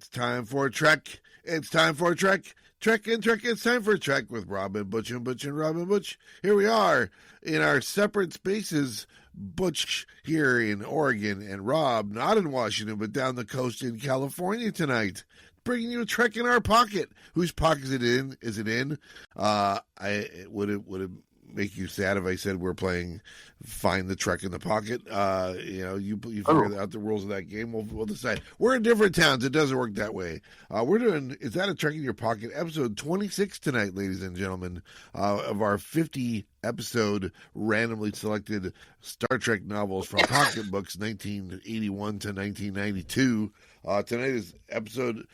It's time for a trek. It's time for a trek. Trek and trek. It's time for a trek with Rob and Butch and Butch and Rob and Butch. Here we are in our separate spaces. Butch here in Oregon and Rob not in Washington but down the coast in California tonight. Bringing you a trek in our pocket. Whose pocket is it in? Is it in? Would it make you sad if I said we're playing Find the Trek in the Pocket? You figure out the rules of that game. We'll decide. We're in different towns. It doesn't work that way. We're doing Is That a Trek in Your Pocket? Episode 26 tonight, ladies and gentlemen, of our 50 episode randomly selected Star Trek novels from pocketbooks 1981 to 1992. Tonight is episode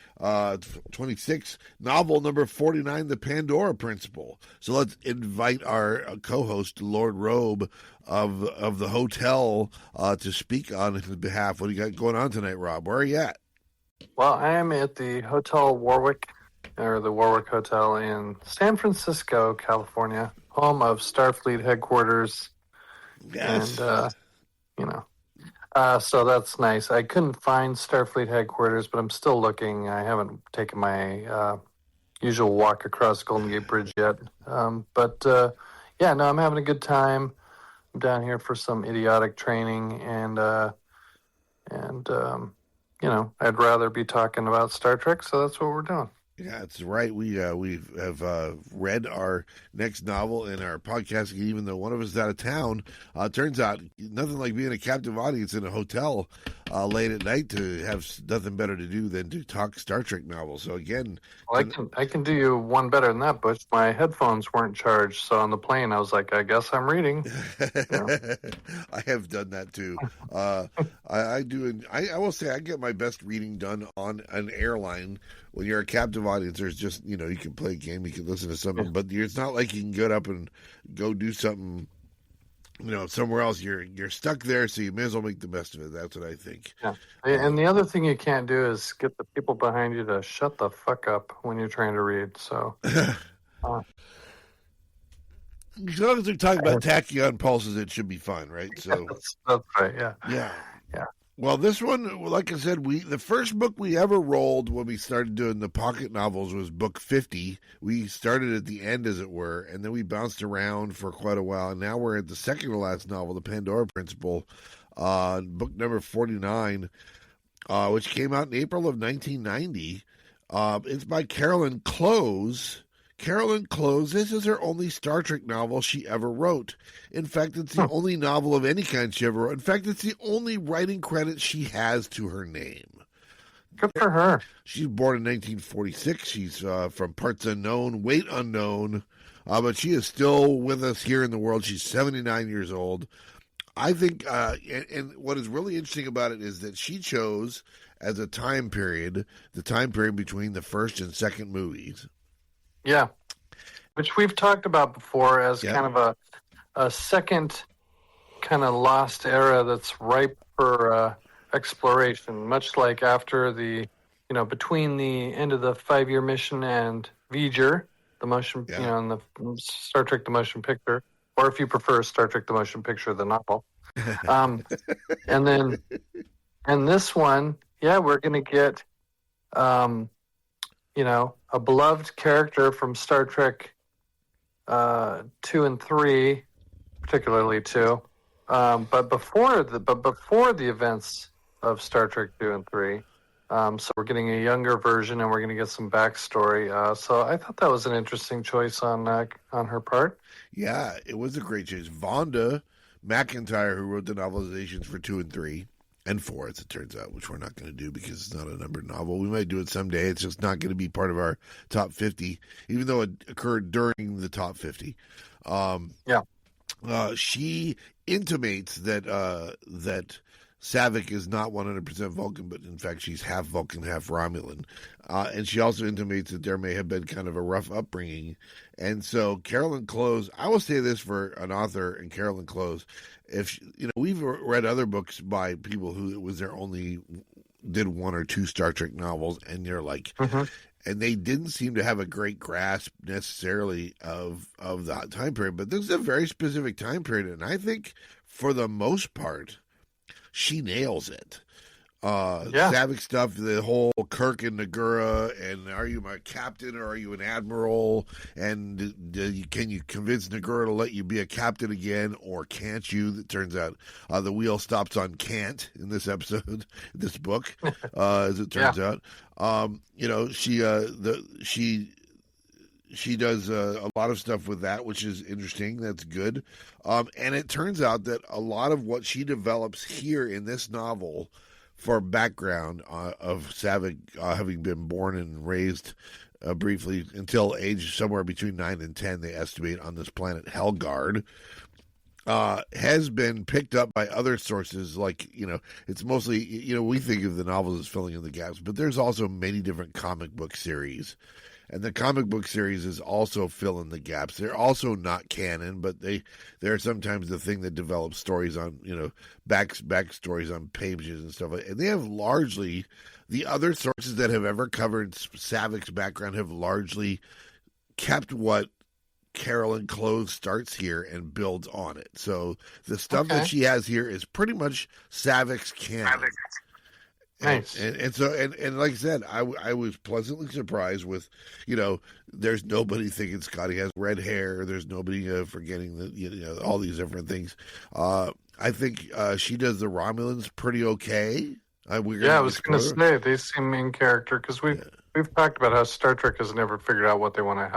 26, novel number 49, The Pandora Principle. So let's invite our co-host, Lord Robe of the hotel, to speak on his behalf. What do you got going on tonight, Rob? Where are you at? Well, I am at the Hotel Warwick, or the Warwick Hotel in San Francisco, California, home of Starfleet headquarters. Yes. And, so that's nice. I couldn't find Starfleet headquarters, but I'm still looking. I haven't taken my usual walk across Golden Gate Bridge yet. I'm having a good time. I'm down here for some idiotic training, and I'd rather be talking about Star Trek, so that's what we're doing. Yeah, that's right. We have read our next novel in our podcast, even though one of us is out of town. Turns out nothing like being a captive audience in a hotel late at night to have nothing better to do than to talk Star Trek novels. So again, I can do you one better than that, Butch. My headphones weren't charged, so on the plane I was like, I guess I'm reading. I have done that too. I do. I will say I get my best reading done on an airline. When you're a captive audience, there's just, you can play a game, you can listen to something, but it's not like you can get up and go do something, somewhere else. You're stuck there, so you may as well make the best of it. That's what I think. Yeah. And the other thing you can't do is get the people behind you to shut the fuck up when you're trying to read. So, as long as they're talking about tachyon pulses, it should be fine, right? So that's right. Yeah. Yeah. Well, this one, like I said, the first book we ever rolled when we started doing the pocket novels was book 50. We started at the end, as it were, and then we bounced around for quite a while. And now we're at the second to last novel, The Pandora Principle, book number 49, which came out in April of 1990. It's by Carolyn Clowes. Carolyn Clowes, this is her only Star Trek novel she ever wrote. In fact, it's the only novel of any kind she ever wrote. In fact, it's the only writing credit she has to her name. Good for her. She's born in 1946. She's from parts unknown, weight unknown, but she is still with us here in the world. She's 79 years old. I think, and what is really interesting about it is that she chose as a time period, the time period between the first and second movies. Yeah, which we've talked about before as kind of a second kind of lost era that's ripe for exploration, much like after between the end of the 5-year mission and Voyager, the motion, and the Star Trek the Motion Picture, or if you prefer Star Trek the Motion Picture, the novel. And this one, we're going to get, a beloved character from Star Trek 2 and 3, particularly 2, but before the events of Star Trek 2 and 3. So we're getting a younger version, and we're going to get some backstory. So I thought that was an interesting choice on her part. Yeah, it was a great choice. Vonda McIntyre, who wrote the novelizations for 2 and 3. And 4, as it turns out, which we're not going to do because it's not a numbered novel. We might do it someday. It's just not going to be part of our top 50, even though it occurred during the top 50. She intimates that Saavik is not 100% Vulcan, but in fact she's half Vulcan, half Romulan. And she also intimates that there may have been kind of a rough upbringing. And so Carolyn Clowes, I will say this for an author and Carolyn Clowes, we've read other books by people who it was their only did 1 or 2 Star Trek novels, and you're like, and they didn't seem to have a great grasp necessarily of the time period. But this is a very specific time period, and I think for the most part, she nails it. Saavik stuff, the whole Kirk and Nagura, and are you my captain or are you an admiral? And can you convince Nagura to let you be a captain again, or can't you? It turns out the wheel stops on can't in this episode, this book, as it turns out. She does a lot of stuff with that, which is interesting. That's good. And it turns out that a lot of what she develops here in this novel for background of Saavik having been born and raised briefly until age somewhere between 9 and 10, they estimate, on this planet Helgard, has been picked up by other sources. Like, it's mostly, we think of the novels as filling in the gaps, but there's also many different comic book series. And the comic book series is also fill in the gaps. They're also not canon, but they're sometimes the thing that develops stories on, backstories on pages and stuff. And they have largely, the other sources that have ever covered Saavik's background have largely kept what Carolyn Clowes starts here and builds on it. So the stuff that she has here is pretty much Saavik's canon. Nice. And so like I said, I was pleasantly surprised with, there's nobody thinking Scotty has red hair. There's nobody forgetting that, all these different things. I think she does the Romulans pretty okay. I was going to say they seem in character because we've talked about how Star Trek has never figured out how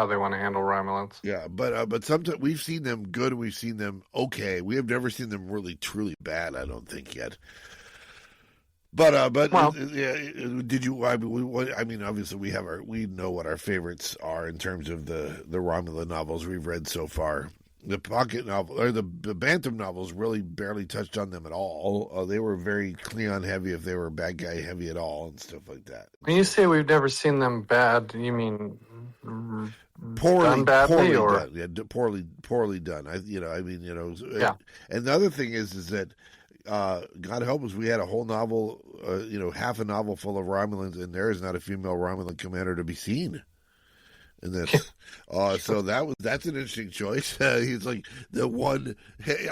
they want to handle Romulans. Yeah, but sometimes we've seen them good and we've seen them okay. We have never seen them really truly bad. I don't think yet. But did you? I mean, obviously we know what our favorites are in terms of the Romulan novels we've read so far. The pocket novel or the Bantam novels really barely touched on them at all. They were very Cleon heavy, if they were bad guy heavy at all, and stuff like that. When you say we've never seen them bad, you mean poorly badly, or done? Yeah, poorly done. And the other thing is that. God help us, we had a whole novel, half a novel full of Romulans, and there is not a female Romulan commander to be seen in this. So that's an interesting choice. He's like the one.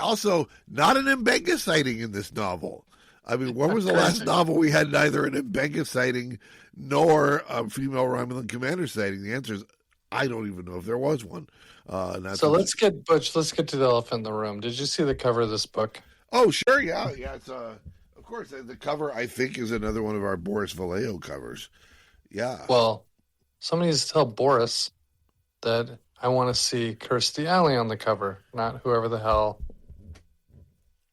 Also, not an Mbenga sighting in this novel. I mean, when was the last novel we had neither an Mbenga sighting nor a female Romulan commander sighting? The answer is I don't even know if there was one. So let's get Butch. Let's get to the elephant in the room. Did you see the cover of this book? Oh, sure, yeah. It's of course the cover. I think is another one of our Boris Vallejo covers. Yeah. Well, somebody needs to tell Boris that I want to see Kirstie Alley on the cover, not whoever the hell.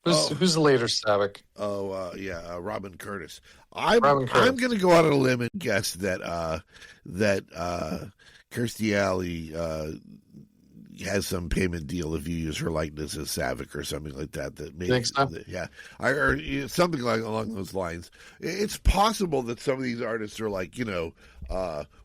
Who's the later Saavik? Robin Curtis. I'm going to go out on a limb and guess that Kirstie Alley has some payment deal if you use her likeness as Saavik or something like that. That maybe, think so? Yeah, or something along those lines. It's possible that some of these artists are like,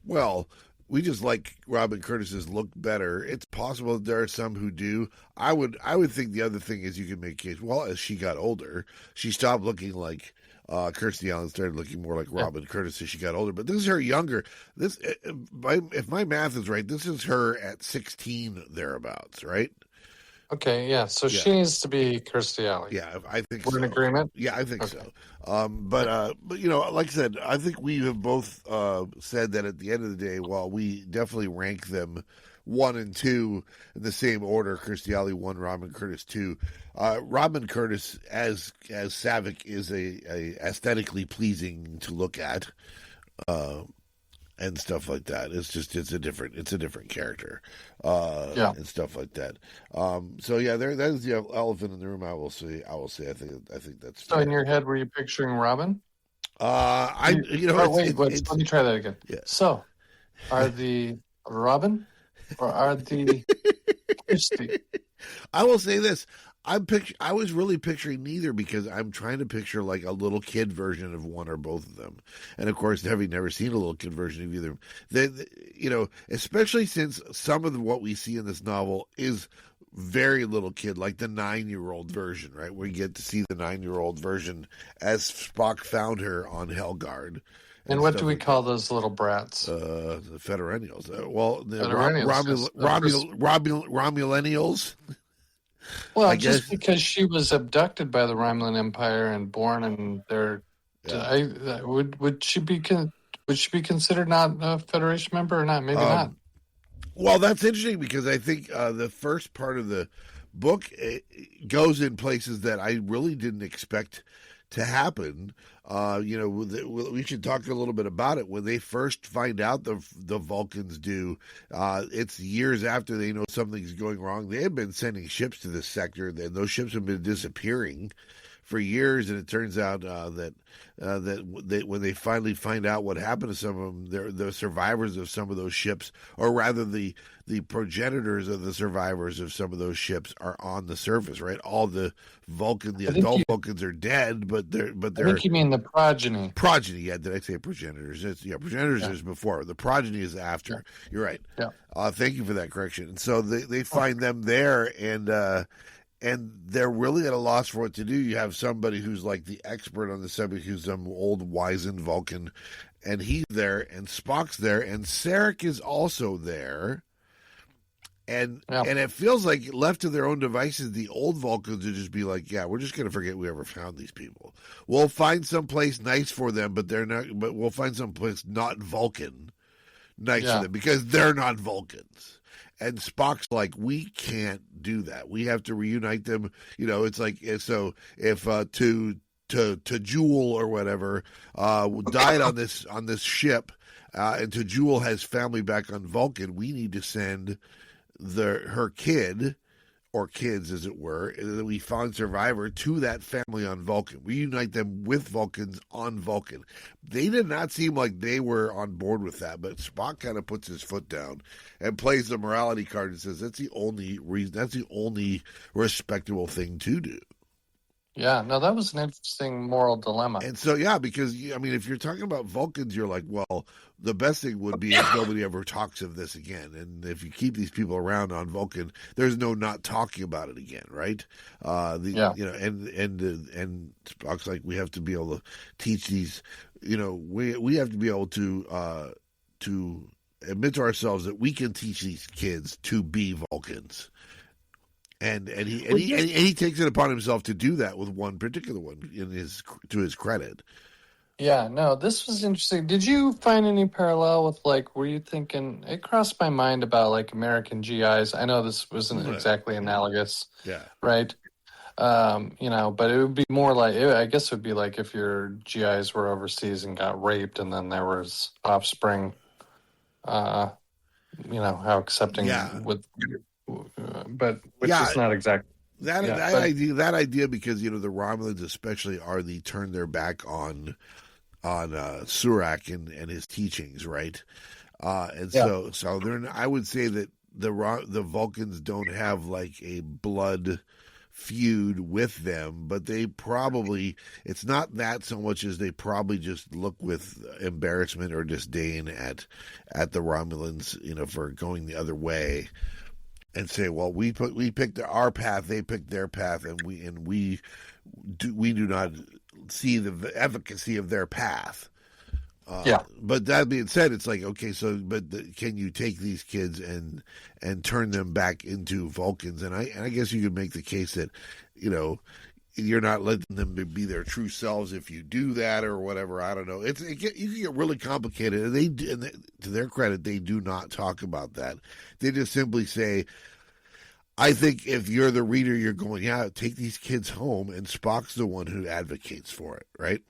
well, we just like Robin Curtis's look better. It's possible that there are some who do. I would think the other thing is you can make a case. Well, as she got older, she stopped looking like Kirstie Alley started looking more like Robin Curtis as she got older. But this is her younger. If my math is right, this is her at 16 thereabouts, right? Okay, yeah. So she needs to be Kirstie Alley. Yeah, I think we're in agreement. Yeah, I think so. But like I said, I think we have both said that at the end of the day, while we definitely rank them 1 and 2 in the same order, Kirstie Alley 1, Robin Curtis 2. Robin Curtis as Saavik is a aesthetically pleasing to look at, and stuff like that. It's a different character, and stuff like that. That is the elephant in the room. I will say. I think that's. So in your head, were you picturing Robin? Let me try that again. Yeah. So, are the Robin? Or are the Kirstie? I will say this. I was really picturing neither because I'm trying to picture like a little kid version of one or both of them. And of course, having never seen a little kid version of either, especially since some of what we see in this novel is very little kid, like the 9-year-old version, right? We get to see the 9-year-old version as Spock found her on Helgard. And what do we call those little brats? The Federennials. The Romulenials. Well, just because she was abducted by the Romulan Empire and born in their would she be considered not a Federation member or not? Maybe not. Well, that's interesting because I think the first part of the book goes in places that I really didn't expect to happen. We should talk a little bit about it. When they first find out the Vulcans do, it's years after they know something's going wrong. They have been sending ships to this sector, and those ships have been disappearing for years. And it turns out that when they finally find out what happened to some of them, the survivors of some of those ships, or rather the progenitors of the survivors of some of those ships, are on the surface. Right, all the adult Vulcans are dead, but they're. I think you mean the progeny. Progeny, yeah. Did I say progenitors? Progenitors is before. The progeny is after. Yeah. You're right. Yeah. Thank you for that correction. And so they find them there, and they're really at a loss for what to do. You have somebody who's like the expert on the subject, who's some old wizened Vulcan, and he's there, and Spock's there, and Sarek is also there. And it feels like, left to their own devices, the old Vulcans would just be like, yeah, we're just going to forget we ever found these people. We'll find some place nice for them, but we'll find some place not Vulcan nice for them, because they're not Vulcans. And Spock's like, we can't do that. We have to reunite them. It's like, so if to Jewel or whatever died on this ship, and to Jewel has family back on Vulcan, we need to send her kid, or kids as it were, that we found survivor, to that family on Vulcan. We unite them with Vulcans on Vulcan. They did not seem like they were on board with that, but Spock kind of puts his foot down and plays the morality card and says that's the only reason, that's the only respectable thing to do. Yeah, no, that was an interesting moral dilemma. And so, because, if you're talking about Vulcans, you're like, well, the best thing would be if nobody ever talks of this again. And if you keep these people around on Vulcan, there's no not talking about it again, right? And Spock's like, we have to be able to teach these, we have to be able to admit to ourselves that we can teach these kids to be Vulcans. And he takes it upon himself to do that with one particular one, to his credit. Yeah, no, this was interesting. Did you find any parallel with, were you thinking, it crossed my mind about American GIs? I know this wasn't exactly analogous. Yeah. Right. But it would be more I guess it would be like if your GIs were overseas and got raped, and then there was offspring. How accepting with. But which is not exactly that idea, because the Romulans especially turn their back on Surak and his teachings, right? So I would say that the Vulcans don't have a blood feud with them, but they probably, it's not that so much as they probably just look with embarrassment or disdain at the Romulans, for going the other way. And say, well, we picked our path, they picked their path, and we do not see the efficacy of their path. But that being said, it's like, okay, so can you take these kids and turn them back into Vulcans? And I guess you could make the case that you're not letting them be their true selves if you do that, or whatever. I don't know. You can get really complicated. And to their credit, they do not talk about that. They just simply say, I think if you're the reader, you're going, take these kids home, and Spock's the one who advocates for it, right?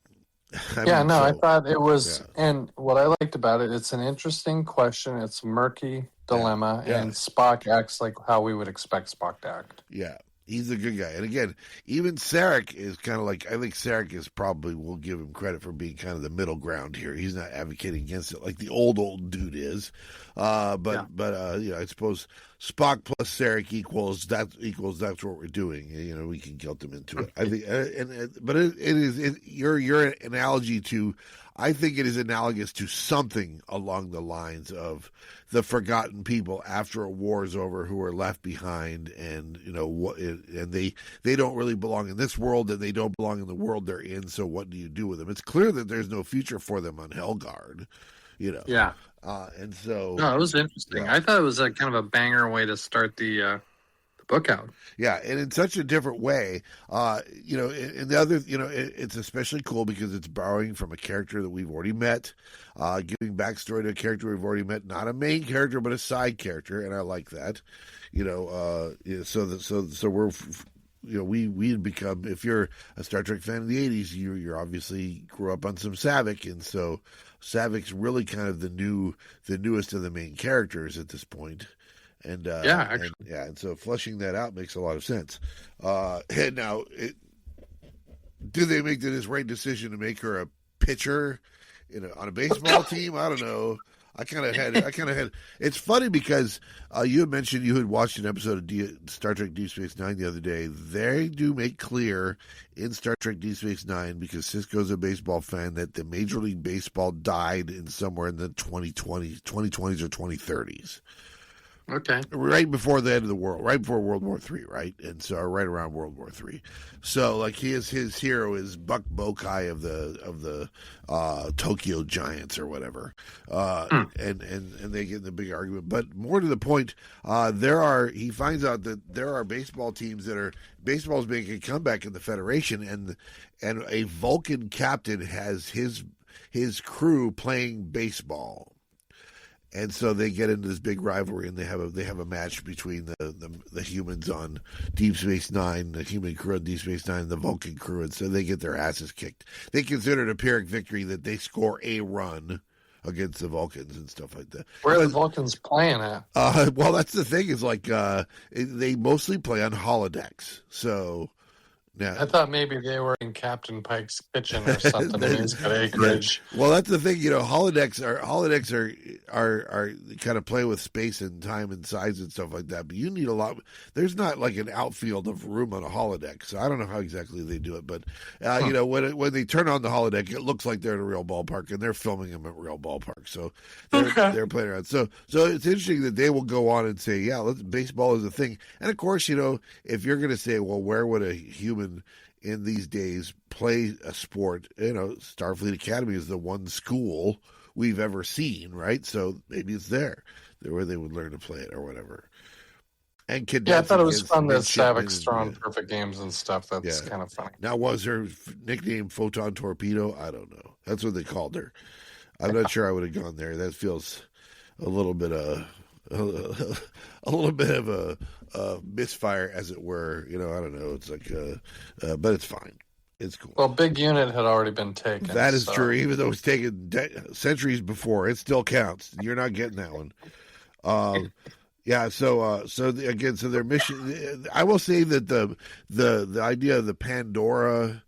I thought it was, and what I liked about it, it's an interesting question. It's a murky dilemma, and Spock acts like how we would expect Spock to act. Yeah. He's a good guy. And again, even Sarek is kind of I think Sarek is probably, we'll give him credit for being kind of the middle ground here. He's not advocating against it like the old dude is. I suppose Spock plus Sarek equals that's what we're doing. We can guilt them into it. I think, but it is your analogy to, I think it is analogous to something along the lines of the forgotten people after a war is over, who are left behind, and and they don't really belong in this world, and they don't belong in the world they're in. So what do you do with them? It's clear that there's no future for them on Helgard. And so it was interesting. I thought it was a kind of a banger way to start the book out. Yeah, and in such a different way. And the other, it's especially cool because it's borrowing from a character that we've already met, giving backstory to a character we've already met, not a main character but a side character, and I like that. So we're. We had become, if you're a Star Trek fan in the 80s, you're obviously grew up on some Saavik, and so Saavik's really kind of the newest of the main characters at this point. And and so flushing that out makes a lot of sense. And now, do they make this right decision to make her a pitcher on a baseball team? I don't know. I kind of had. It's funny because you had mentioned you had watched an episode of Star Trek Deep Space Nine the other day. They do make clear in Star Trek Deep Space Nine, because Cisco's a baseball fan, that the Major League Baseball died in somewhere in the 2020s or 2030s. Okay. Right before the end of the world, right before World War III, right? And so right around World War III. So like his hero is Buck Bokai of the Tokyo Giants or whatever. And they get in the big argument. But more to the point, he finds out that there are baseball teams baseball's making a comeback in the Federation, and a Vulcan captain has his crew playing baseball. And so they get into this big rivalry, and they have a match between the humans on Deep Space Nine, the human crew on Deep Space Nine, and the Vulcan crew, and so they get their asses kicked. They consider it a Pyrrhic victory that they score a run against the Vulcans and stuff like that. Where are the Vulcans playing at? Well, that's the thing, is like they mostly play on holodecks. So yeah. I thought maybe they were in Captain Pike's kitchen or something. And he's got acreage. Yeah. Well, that's the thing. Holodecks are kind of play with space and time and size and stuff like that. But you need a lot. There's not like an outfield of room on a holodeck, so I don't know how exactly they do it. But when they turn on the holodeck, it looks like they're in a real ballpark, and they're filming them at real ballpark. So they're playing around. So it's interesting that they will go on and say, yeah, baseball is a thing. And of course, if you're going to say, well, where would a human in these days play a sport? Starfleet Academy is the one school we've ever seen, right? So maybe it's there where they would learn to play it or whatever. And I thought it was fun that Saavik's throwing perfect games and stuff. That's kind of funny. Now, was her nickname Photon Torpedo? I don't know. That's what they called her. I'm not sure I would have gone there. That feels a little bit of a misfire, as it were. I don't know. It's like, but it's fine. It's cool. Well, Big Unit had already been taken. That is true. Even though it was taken centuries before, it still counts. You're not getting that one. So their mission. I will say that the idea of the Pandora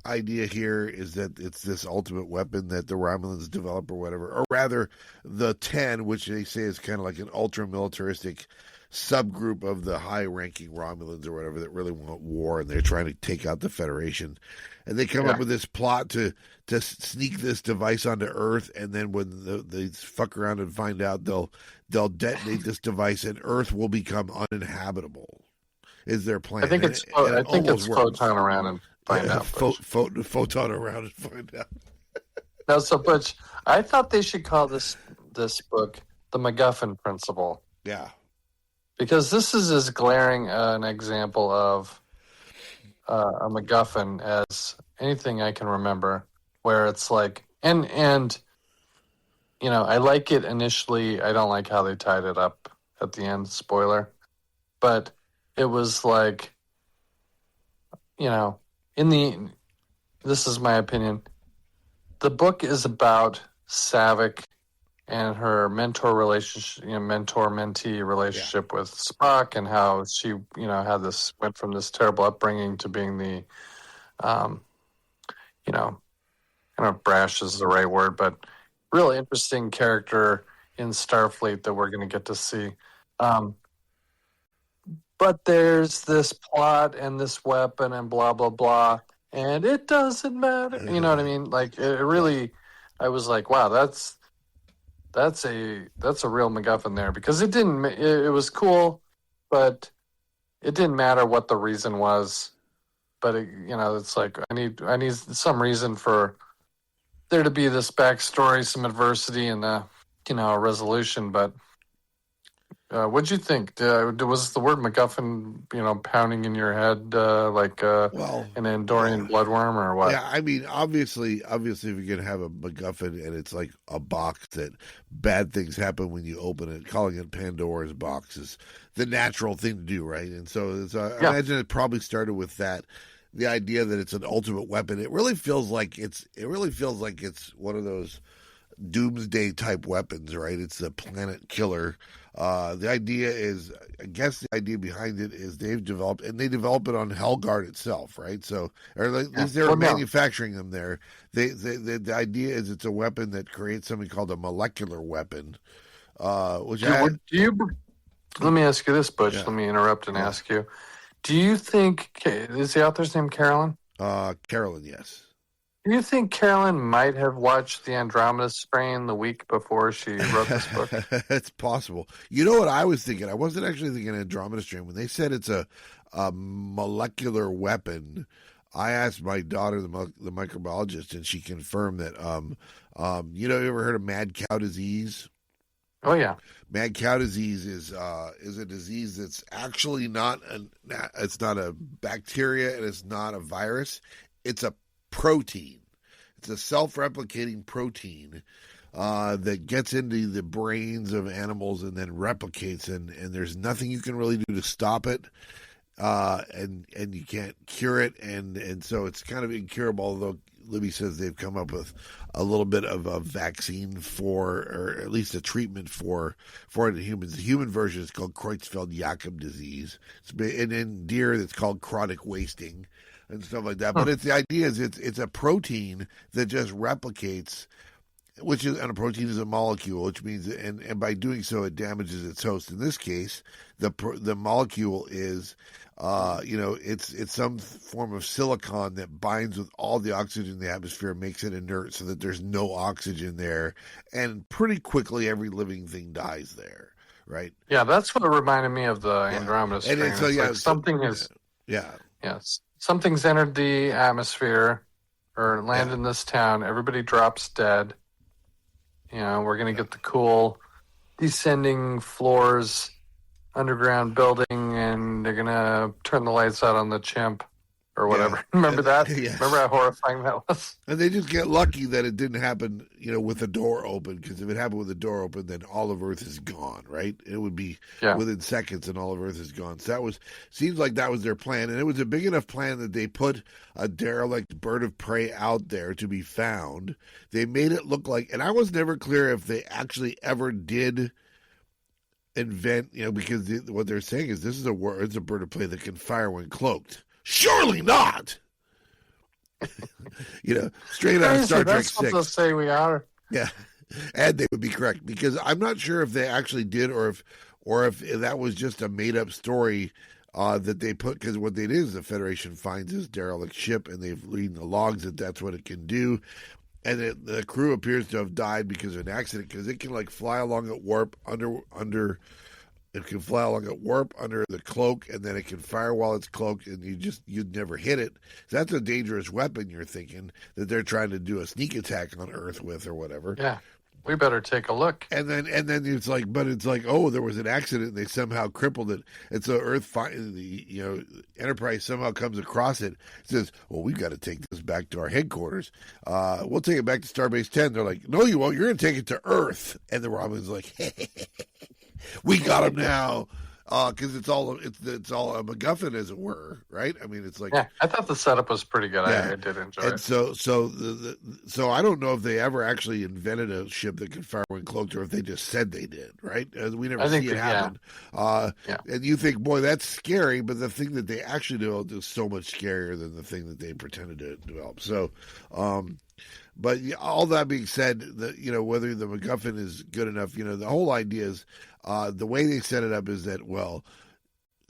idea here is that it's this ultimate weapon that the Romulans develop or whatever, or rather the 10, which they say is kind of like an ultra-militaristic subgroup of the high-ranking Romulans or whatever that really want war, and they're trying to take out the Federation. And they come up with this plot to sneak this device onto Earth, and then when they fuck around and find out, they'll detonate this device, and Earth will become uninhabitable. Is their plan? I think it's photon around and find out. Photon around and find out. No, so Butch, I thought they should call this book the MacGuffin Principle. Yeah. Because this is as glaring an example of a MacGuffin as anything I can remember, where it's like, and I like it initially. I don't like how they tied it up at the end, spoiler. But it was like, this is my opinion, the book is about Saavik and her mentor relationship, mentor-mentee relationship with Spock, and how she, went from this terrible upbringing to being the, kind of brash is the right word, but really interesting character in Starfleet that we're going to get to see. But there's this plot and this weapon and blah, blah, blah, and it doesn't matter. You know what I mean? Like, it really, I was like, wow, that's a real MacGuffin there, because it was cool, but it didn't matter what the reason was. But it's like, I need some reason for there to be this backstory, some adversity, and a resolution. But What'd you think? Was the word MacGuffin, pounding in your head like Well, an Andorian bloodworm or what? yeah, I mean, obviously, if you're gonna have a MacGuffin and it's like a box that bad things happen when you open it, calling it Pandora's box is the natural thing to do, right? And so I imagine it probably started with that, the idea that it's an ultimate weapon. It really feels like it's one of those doomsday type weapons, right? It's a planet killer. The idea is, I guess the idea behind it is they develop it on Helgard itself, right? So, or at least they're manufacturing them there. The idea is it's a weapon that creates something called a molecular weapon, which let me ask you this, Butch. Let me interrupt and ask you. Do you think, is the author's name Carolyn? Carolyn, yes. Do you think Carolyn might have watched the Andromeda Strain the week before she wrote this book? It's possible. You know what I was thinking? I wasn't actually thinking Andromeda Strain. When they said it's a molecular weapon, I asked my daughter, the microbiologist, and she confirmed that, you ever heard of mad cow disease? Oh, yeah. Mad cow disease is a disease that's actually it's not a bacteria and it's not a virus. It's a protein. It's a self-replicating protein that gets into the brains of animals and then replicates, and there's nothing you can really do to stop it, and you can't cure it, and so it's kind of incurable, although Libby says they've come up with a little bit of a vaccine or at least a treatment for it in humans. The human version is called Creutzfeldt-Jakob disease. And in deer, it's called chronic wasting and stuff like that. But the idea is it's a protein that just replicates, and a protein is a molecule, which means, and by doing so, it damages its host. In this case, the molecule is, it's some form of silicon that binds with all the oxygen in the atmosphere, makes it inert so that there's no oxygen there, and pretty quickly every living thing dies there, right? Yeah, that's what reminded me of the Andromeda Strain. And something's entered the atmosphere or landed in this town. Everybody drops dead. We're going to get the cool descending floors, underground building, and they're going to turn the lights out on the chimp or whatever. Remember that? Yes. Remember how horrifying that was? And they just get lucky that it didn't happen, with the door open, because if it happened with the door open, then all of Earth is gone, right? It would be within seconds and all of Earth is gone. So seems like that was their plan. And it was a big enough plan that they put a derelict bird of prey out there to be found. They made it look like, and I was never clear if they actually ever did invent, because what they're saying is it's a bird of prey that can fire when cloaked. Surely not. Straight out of Star Trek 6. That's what they'll say we are. Yeah, and they would be correct, because I'm not sure if they actually did or if that was just a made up story that they put. Because what they did is the Federation finds this derelict ship and they've read in the logs that that's what it can do, and the crew appears to have died because of an accident, because it can fly along at warp under. It can fly along at warp under the cloak, and then it can fire while it's cloaked, and you'd never hit it. So that's a dangerous weapon, you're thinking, that they're trying to do a sneak attack on Earth with or whatever. Yeah, we better take a look. And then it's like, oh, there was an accident, and they somehow crippled it. And so Enterprise somehow comes across it, says, well, we've got to take this back to our headquarters. We'll take it back to Starbase 10. They're like, no, you won't. You're going to take it to Earth. And the Romulan's like, we got him now, because it's all a MacGuffin, as it were, right? I mean, it's like, I thought the setup was pretty good. Yeah. I did enjoy it. So I don't know if they ever actually invented a ship that could fire when cloaked, or if they just said they did, right? We never see it happen. And you think, boy, that's scary, but the thing that they actually developed is so much scarier than the thing that they pretended to develop. So, but all that being said, whether the MacGuffin is good enough, the whole idea is, the way they set it up is that,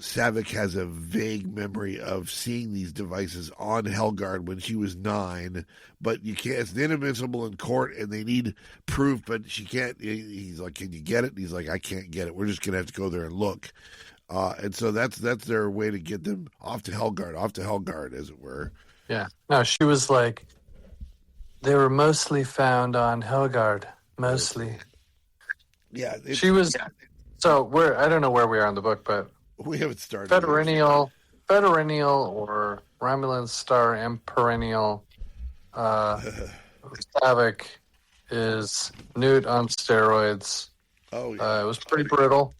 Saavik has a vague memory of seeing these devices on Helgard when she was 9, but you can't. It's inadmissible in court, and they need proof, but she can't. He's like, "Can you get it?" And he's like, "I can't get it. We're just gonna have to go there and look." And so that's their way to get them off to Helgard, as it were. Yeah. No, she was like, they were mostly found on Helgard. Mostly. Yeah. She was. So I don't know where we are in the book, but We haven't started. Federennial or Romulan Star and Perennial Saavik is Newt on steroids. Oh, yeah. It was pretty brutal.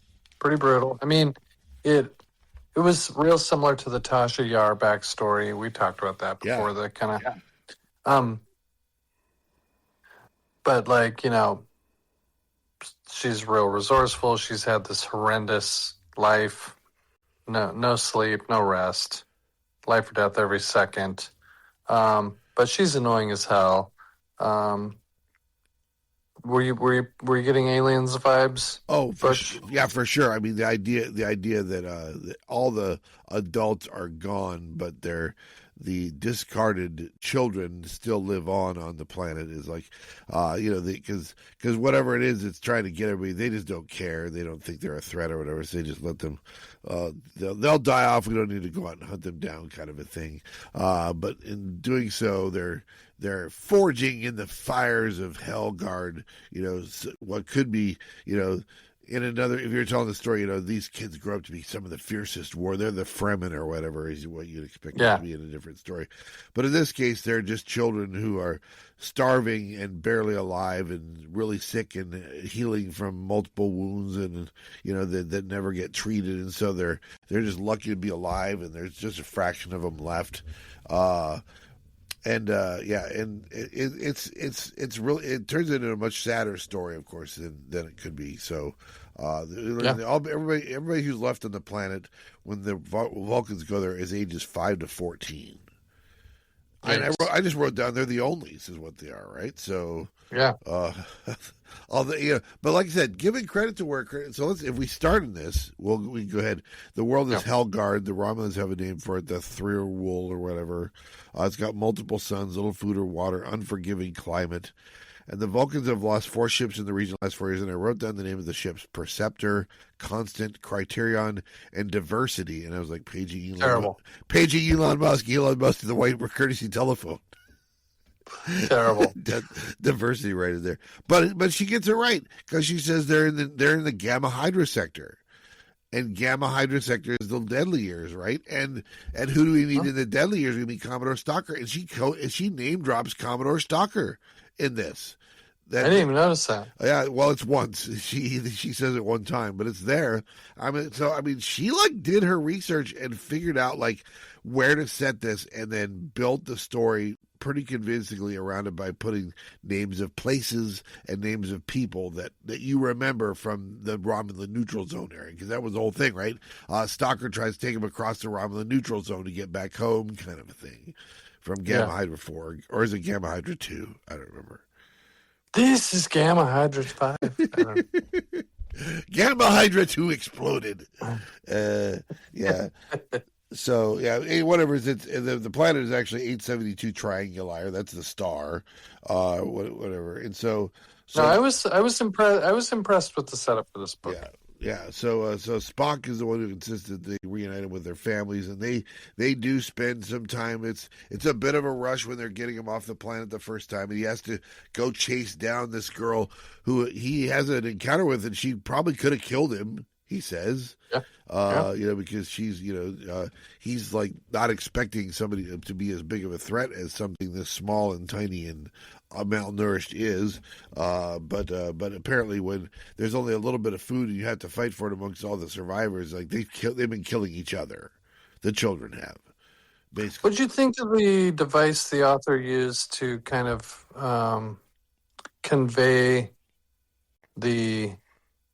I mean, it was real similar to the Tasha Yar backstory. We talked about that before. The kind of, but like, you know, she's real resourceful. She's had this horrendous life, no sleep, no rest, life or death every second. But she's annoying as hell. Were you getting Aliens vibes? Oh, for sure. I mean, the idea that all the adults are gone, but the discarded children still live on the planet is like, because whatever it is, it's trying to get everybody. They just don't care. They don't think they're a threat or whatever. So they just let them. They'll die off. We don't need to go out and hunt them down, kind of a thing. But in doing so, they're forging in the fires of Helgard, what could be, in another, if you're telling the story, these kids grow up to be some of the fiercest war. They're the Fremen or whatever is what you'd expect them to be in a different story. But in this case, they're just children who are starving and barely alive and really sick and healing from multiple wounds and, that never get treated. And so they're just lucky to be alive, and there's just a fraction of them left. And it's really, it turns into a much sadder story, of course, than it could be. So, everybody who's left on the planet when the Vulcans go there is ages 5 to 14. And I just wrote down they're the onlys is what they are, right? So but like I said, giving credit to where credit. So if we start in this, we can go ahead. The world is Helgard. The Romulans have a name for it, the Threerwool or whatever. It's got multiple suns, little food or water, unforgiving climate. And the Vulcans have lost 4 ships in the region the last 4 years, and I wrote down the name of the ships: Perceptor, Constant, Criterion, and Diversity. And I was like, paging Elon Musk to the white courtesy telephone. Terrible. Diversity right in there. But she gets it right, because she says they're in the Gamma Hydra sector. And Gamma Hydra sector is the deadly years, right? And who do we meet in the deadly years? We meet Commodore Stalker, and she name drops Commodore Stalker in this. I didn't even notice that. Yeah, well, it's once. She says it one time, but it's there. She did her research and figured out where to set this, and then built the story pretty convincingly around it by putting names of places and names of people that you remember from the Romulan neutral zone area, because that was the whole thing, right? Stalker tries to take him across the Romulan neutral zone to get back home, kind of a thing, from Gamma Hydra 4, or is it Gamma Hydra 2? I don't remember. This is Gamma Hydra 5. Gamma Hydra 2 exploded. So whatever. The planet is actually 872 Triangulare. That's the star. Whatever. And so I was impressed. I was impressed with the setup for this book. Yeah. So Spock is the one who insisted they reunited with their families, and they do spend some time. It's a bit of a rush when they're getting him off the planet the first time, and he has to go chase down this girl who he has an encounter with, and she probably could have killed him, he says. Because she's, he's not expecting somebody to be as big of a threat as something this small and tiny and malnourished is. But apparently when there's only a little bit of food and you have to fight for it amongst all the survivors, they've been killing each other. The children have, basically. What do you think of the device the author used to kind of convey the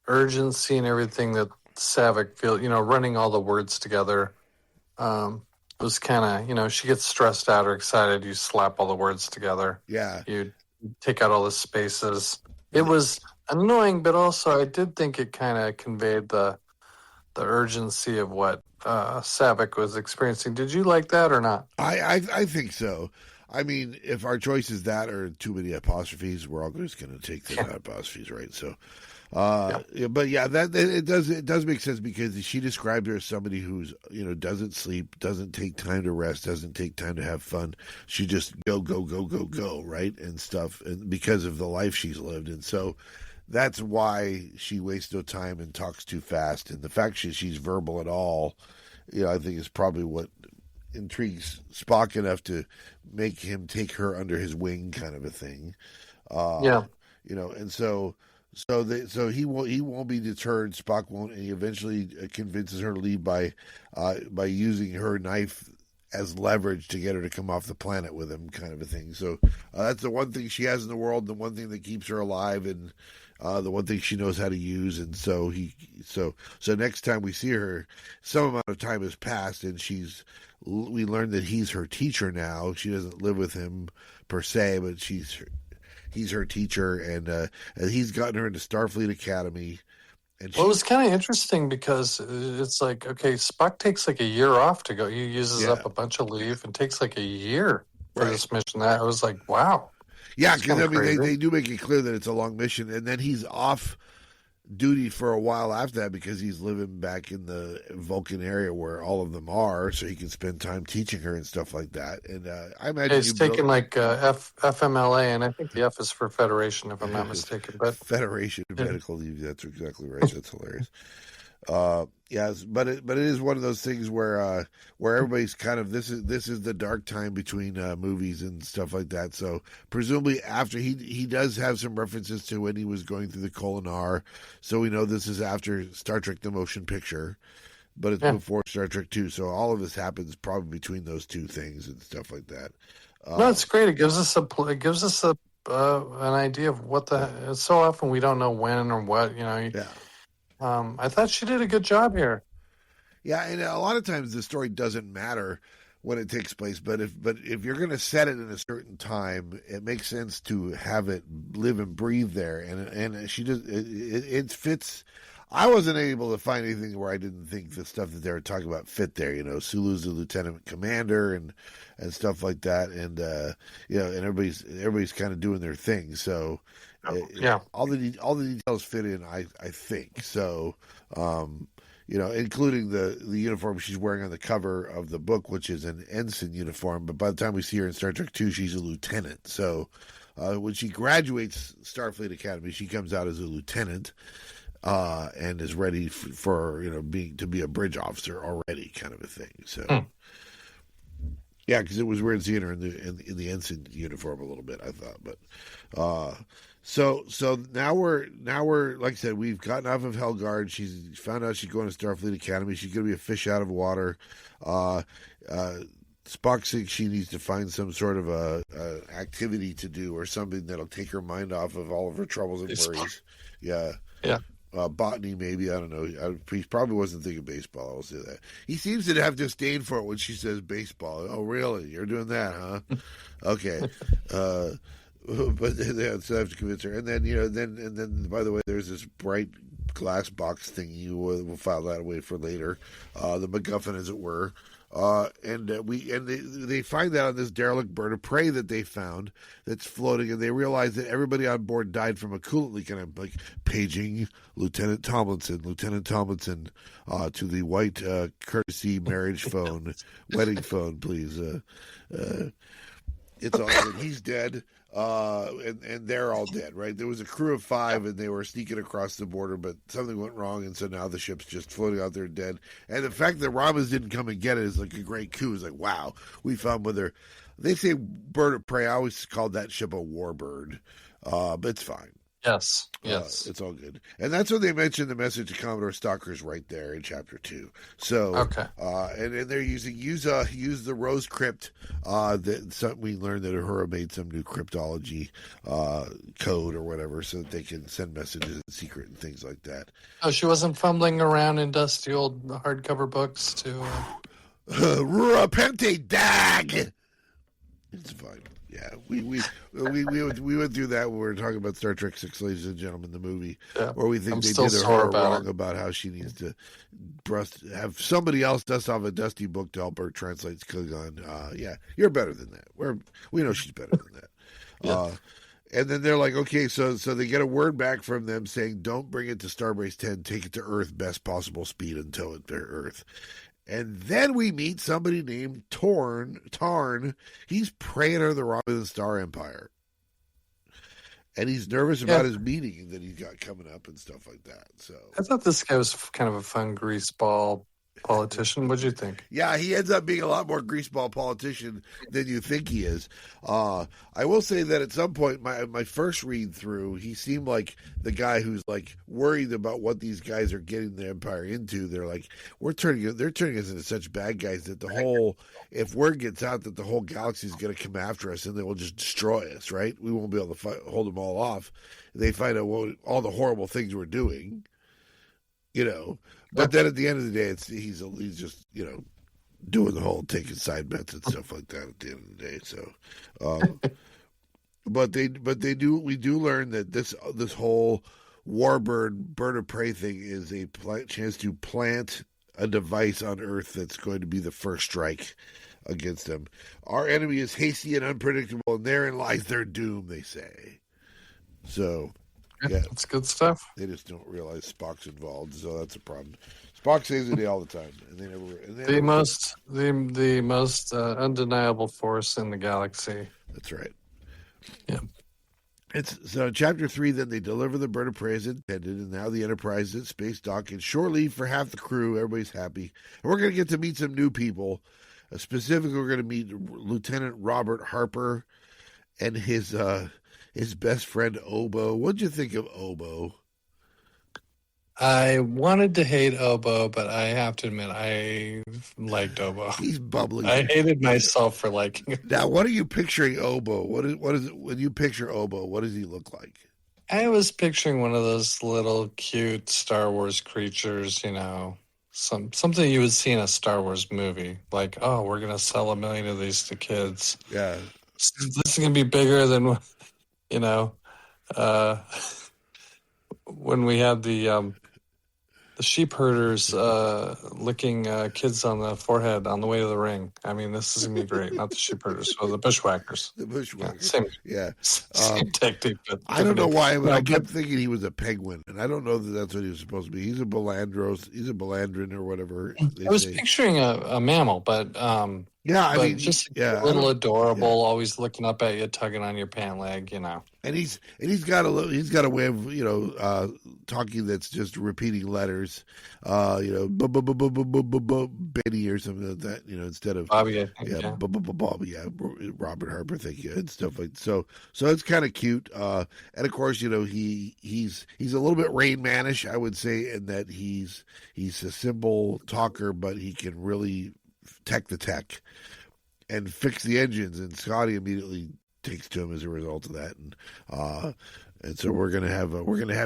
urgency and everything that Saavik feels, running all the words together? It was kind of, she gets stressed out or excited. You slap all the words together. Yeah. You take out all the spaces. It was annoying, but also I did think it kind of conveyed the urgency of what Saavik was experiencing. Did you like that or not? I think so. I mean, if our choice is that or too many apostrophes, we're all just going to take the apostrophes, right? So, but that it does make sense, because she described her as somebody who's doesn't sleep, doesn't take time to rest, doesn't take time to have fun. She just go, right, and stuff, and because of the life she's lived, and so that's why she wastes no time and talks too fast. And the fact she's verbal at all, I think is probably what intrigues Spock enough to make him take her under his wing, kind of a thing. Yeah. And so he won't be deterred. Spock won't. And he eventually convinces her to leave by using her knife as leverage to get her to come off the planet with him, kind of a thing. So that's the one thing she has in the world, the one thing that keeps her alive, and the one thing she knows how to use. And so next time we see her, some amount of time has passed, and we learn that he's her teacher now. She doesn't live with him per se, but he's her teacher, and he's gotten her into Starfleet Academy. And Well, it was kind of interesting because it's like, okay, Spock takes like a year off to go. He uses up a bunch of leave and takes like a year for this mission. That I was like, wow. Yeah, because I mean, they do make it clear that it's a long mission, and then he's off duty for a while after that because he's living back in the Vulcan area where all of them are, so he can spend time teaching her and stuff like that. And I imagine he's taking like FMLA, and I think the F is for Federation, if I'm not mistaken. But Federation Medical Leave. That's exactly right. That's hilarious. Yes, but it is one of those things where everybody's kind of this is the dark time between movies and stuff like that. So presumably after he does have some references to when he was going through the Kolinar, so we know this is after Star Trek: The Motion Picture, but it's before Star Trek 2. So all of this happens probably between those two things and stuff like that. No, it's great. It gives us an idea of what so often we don't know when or what, Yeah. I thought she did a good job here. Yeah, and a lot of times the story doesn't matter when it takes place, but if you're going to set it in a certain time, it makes sense to have it live and breathe there. And she does it fits. I wasn't able to find anything where I didn't think the stuff that they were talking about fit there. Sulu's the lieutenant commander and stuff like that, and and everybody's kind of doing their thing. So all the details fit in. I think so. Including the uniform she's wearing on the cover of the book, which is an ensign uniform. But by the time we see her in Star Trek 2, she's a lieutenant. So when she graduates Starfleet Academy, she comes out as a lieutenant and is ready for to be a bridge officer already, kind of a thing. So. Yeah, because it was weird seeing her in the ensign uniform a little bit, I thought. But so now we're like I said, we've gotten off of Helgard. She's found out she's going to Starfleet Academy. She's going to be a fish out of water. Spock thinks she needs to find some sort of a activity to do or something that'll take her mind off of all of her troubles and worries. Yeah. Botany, maybe. I don't know. He probably wasn't thinking baseball. I'll say that. He seems to have disdain for it when she says baseball. Oh, really? You're doing that, huh? Okay. But so I have to convince her. And then, then by the way, there's this bright glass box thingy. We'll file that away for later. The MacGuffin, as it were. And they find that on this derelict bird of prey that they found that's floating, and they realize that everybody on board died from a coolant leak, and I'm like paging Lieutenant Tomlinson to the white courtesy marriage phone, wedding phone, please. It's all good. He's dead. And they're all dead, right? There was a crew of 5, and they were sneaking across the border, but something went wrong, and so now the ship's just floating out there dead. And the fact that Romans didn't come and get it is like a great coup. It's like, wow, we found whether they say bird of prey. I always called that ship a warbird, but it's fine. Yes. It's all good. And that's when they mentioned the message to Commodore Stalker's right there in Chapter 2. So, okay. And they're use the Rose Crypt. We learned that Uhura made some new cryptology code or whatever so that they can send messages in secret and things like that. Oh, she wasn't fumbling around in dusty old hardcover books to... Repente dag! It's fine. Yeah, we went through that when we were talking about Star Trek 6, ladies and gentlemen, the movie, where we think they did her wrong about how she needs to have somebody else dust off a dusty book to help her translate Klingon. Yeah, you're better than that. We know she's better than that. And then they're like, okay, so they get a word back from them saying, don't bring it to Starbase 10, take it to Earth, best possible speed and tow it to Earth. And then we meet somebody named Tarn. He's praying under the Romulan Star Empire. And he's nervous about his meeting that he's got coming up and stuff like that. So I thought this guy was kind of a fun greaseball politician. What'd you think? Yeah, he ends up being a lot more greaseball politician than you think he is. I will say that at some point, my first read through, he seemed like the guy who's like worried about what these guys are getting the Empire into. They're like, they're turning us into such bad guys that if word gets out that the whole galaxy is going to come after us and they will just destroy us, right? We won't be able to hold them all off. They find out all the horrible things we're doing, But then at the end of the day, he's just doing the whole taking side bets and stuff like that at the end of the day. So, we do learn that this whole warbird bird of prey thing is a chance to plant a device on Earth that's going to be the first strike against them. Our enemy is hasty and unpredictable, and therein lies their doom, they say. So. Yeah, that's good stuff. They just don't realize Spock's involved, so that's a problem. Spock saves the day all the time, and they never. The most undeniable force in the galaxy. That's right. Yeah. So chapter 3. Then they deliver the bird of prey as intended, and now the Enterprise is at space dock and shore leave for half the crew. Everybody's happy, and we're going to get to meet some new people. Specifically, we're going to meet Lieutenant Robert Harper and his best friend Obo. What'd you think of Obo? I wanted to hate Obo, but I have to admit I liked Obo. He's bubbly. I hated myself for liking him. Now, what are you picturing Obo? What is it when you picture Obo? What does he look like? I was picturing one of those little cute Star Wars creatures, something you would see in a Star Wars movie. Like, oh, we're gonna sell 1 million of these to kids. Yeah, this is gonna be bigger than. When we had the sheep herders licking kids on the forehead on the way to the ring. I mean, this is going to be great. Not the sheep herders, or the bushwhackers. The bushwhackers. Same technique. But I don't know why, but I kept thinking he was a penguin, and I don't know that that's what he was supposed to be. He's a Belandros. He's a Belandrin or whatever. I was picturing a mammal, but just a little adorable, always looking up at you, tugging on your pant leg, And he's got a way of talking that's just repeating letters, Benny or something like that, instead of Bobby. Bobby, Robert Harper, thank you, and stuff like so. So it's kind of cute, and of course, he's a little bit Rain Man-ish, I would say, in that he's a simple talker, but he can really tech and fix the engines, and Scotty immediately takes to him as a result of that, and so we're gonna have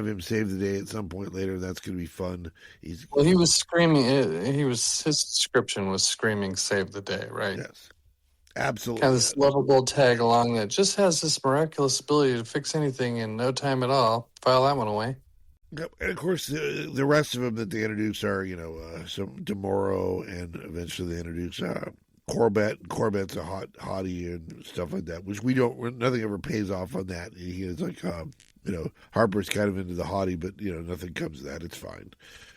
him save the day at some point later. That's gonna be fun. He was screaming. His description was screaming, "Save the day!" Right? Yes, absolutely. Kind of this lovable tag along that just has this miraculous ability to fix anything in no time at all. File that one away. Yep. And of course, the rest of them that they introduce are, some DeMoro, and eventually they introduce Corbett. Corbett's a hottie and stuff like that, which nothing ever pays off on that. He is like, Harper's kind of into the hottie, but, nothing comes of that. It's fine.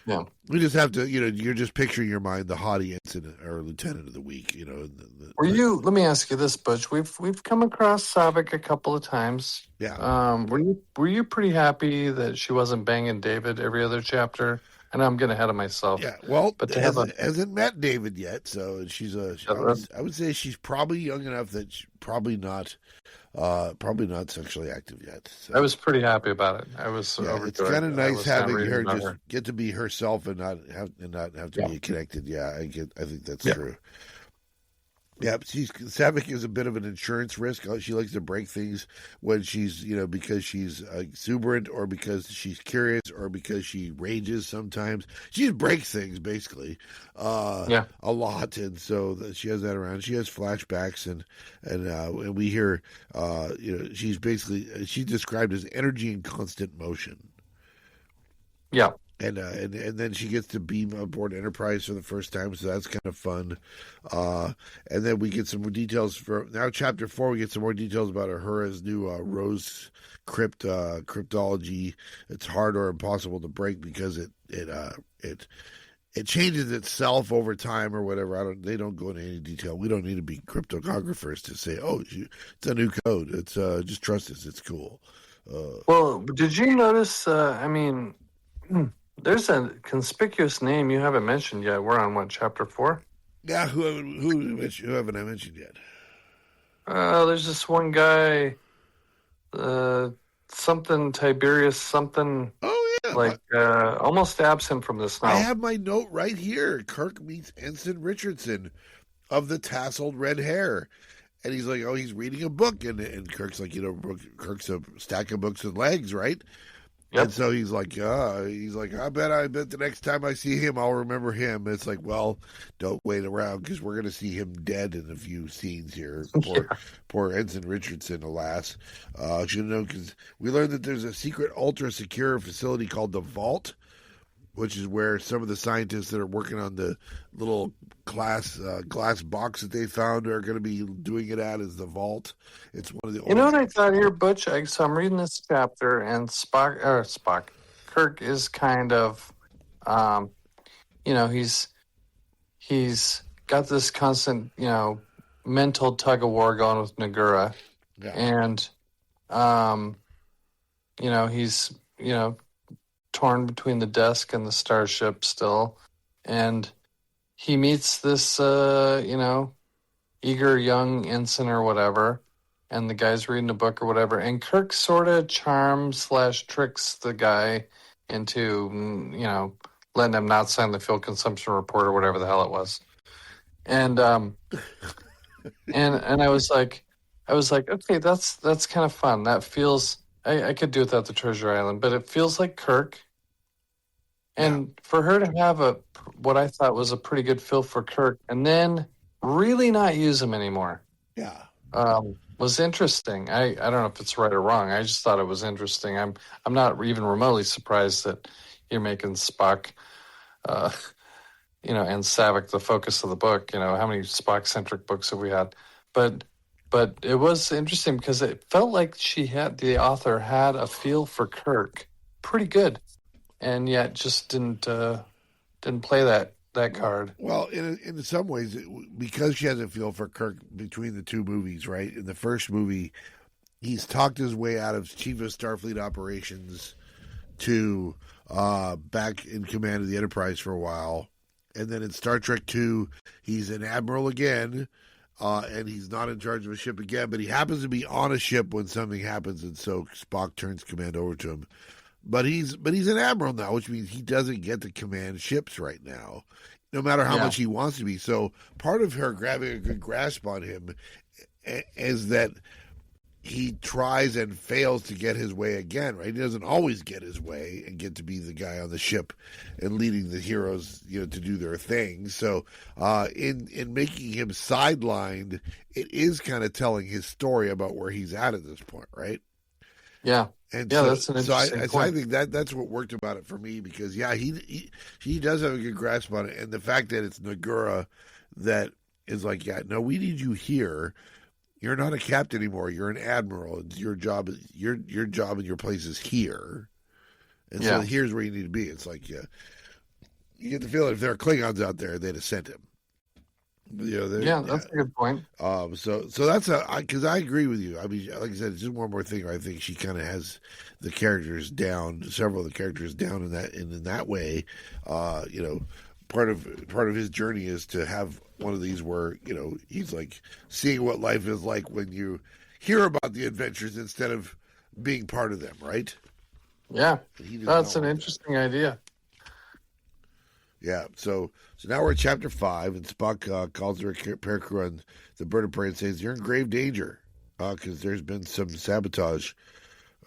Yeah. We just have to, you're just picturing in your mind the hottie incident or lieutenant of the week, let me ask you this, Butch. We've come across Saavik a couple of times. Yeah. Were you pretty happy that she wasn't banging David every other chapter? I know I'm getting ahead of myself. Yeah, well, but hasn't met David yet, so she's I would say she's probably young enough that she's probably not sexually active yet. So. I was pretty happy about it. I was. Yeah, it's kind of nice having her just get to be herself and not have to be connected. Yeah, I think that's true. Yeah, Saavik is a bit of an insurance risk. She likes to break things when she's, because she's exuberant or because she's curious or because she rages sometimes. She just breaks things, basically, a lot. And so she has that around. She has flashbacks and we hear, she's described as energy in constant motion. Yeah. And then she gets to beam aboard Enterprise for the first time, so that's kind of fun. And then we get some more details for now. Chapter 4, we get some more details about Uhura's new Rose cryptology. It's hard or impossible to break because it changes itself over time or whatever. They don't go into any detail. We don't need to be cryptographers to say, oh, it's a new code. It's just trust us. It's cool. Well, did you notice? There's a conspicuous name you haven't mentioned yet. We're on what, chapter 4? Yeah, who haven't I mentioned yet? There's this one guy, something Tiberius, something. Oh yeah, Like, almost absent from this now. I have my note right here. Kirk meets Ensign Richardson of the tasseled red hair. And he's like, oh, he's reading a book. And Kirk's like, Kirk's a stack of books with legs, right? Yep. And so he's like, I bet the next time I see him, I'll remember him. It's like, well, don't wait around because we're going to see him dead in a few scenes here. Poor Ensign Richardson, alas. Because we learned that there's a secret ultra secure facility called the Vault, which is where some of the scientists that are working on the little glass box that they found are going to be doing it at, is the Vault. It's one of the. You know what I thought here, Butch? So I'm reading this chapter, and Kirk is kind of, he's got this constant, mental tug of war going with Nagura, and, he's, torn between the desk and the starship still, and he meets this eager young ensign or whatever, and the guy's reading a book or whatever, and Kirk sort of charms/tricks the guy into letting him not sign the fuel consumption report or whatever the hell it was. And and I was like, okay, that's kind of fun. That feels, I could do without the Treasure Island, but it feels like Kirk. And for her to have what I thought was a pretty good feel for Kirk, and then really not use him anymore. Yeah. Was interesting. I don't know if it's right or wrong. I just thought it was interesting. I'm not even remotely surprised that you're making Spock, and Saavik the focus of the book. How many Spock-centric books have we had? But it was interesting because it felt like the author had a feel for Kirk pretty good, and yet just didn't play that card. Well, in some ways, because she has a feel for Kirk between the two movies, right? In the first movie, he's talked his way out of Chief of Starfleet Operations to back in command of the Enterprise for a while. And then in Star Trek II, he's an admiral again, and he's not in charge of a ship again, but he happens to be on a ship when something happens, and so Spock turns command over to him. But he's an admiral now, which means he doesn't get to command ships right now, no matter how much he wants to be. So part of her grabbing a good grasp on him is that he tries and fails to get his way again, right? He doesn't always get his way and get to be the guy on the ship and leading the heroes, to do their thing. So in making him sidelined, it is kind of telling his story about where he's at this point, right? Yeah. And that's an interesting point. I think that's what worked about it for me, because he does have a good grasp on it, and the fact that it's Nagura that is like, no, we need you here. You're not a captain anymore. You're an admiral. Your job and your place is here, and so here's where you need to be. It's like, you get the feeling if there are Klingons out there, they'd have sent him. That's a good point. So that's because I agree with you. I mean, like I said, just one more thing. I think she kind of has the characters down, several of the characters down in that way. Part of his journey is to have one of these where he's like seeing what life is like when you hear about the adventures instead of being part of them, right? Yeah, that's an interesting idea. Yeah, so now we're at chapter 5, and Spock calls the repair crew on the Bird of Prey and says, you're in grave danger, because there's been some sabotage,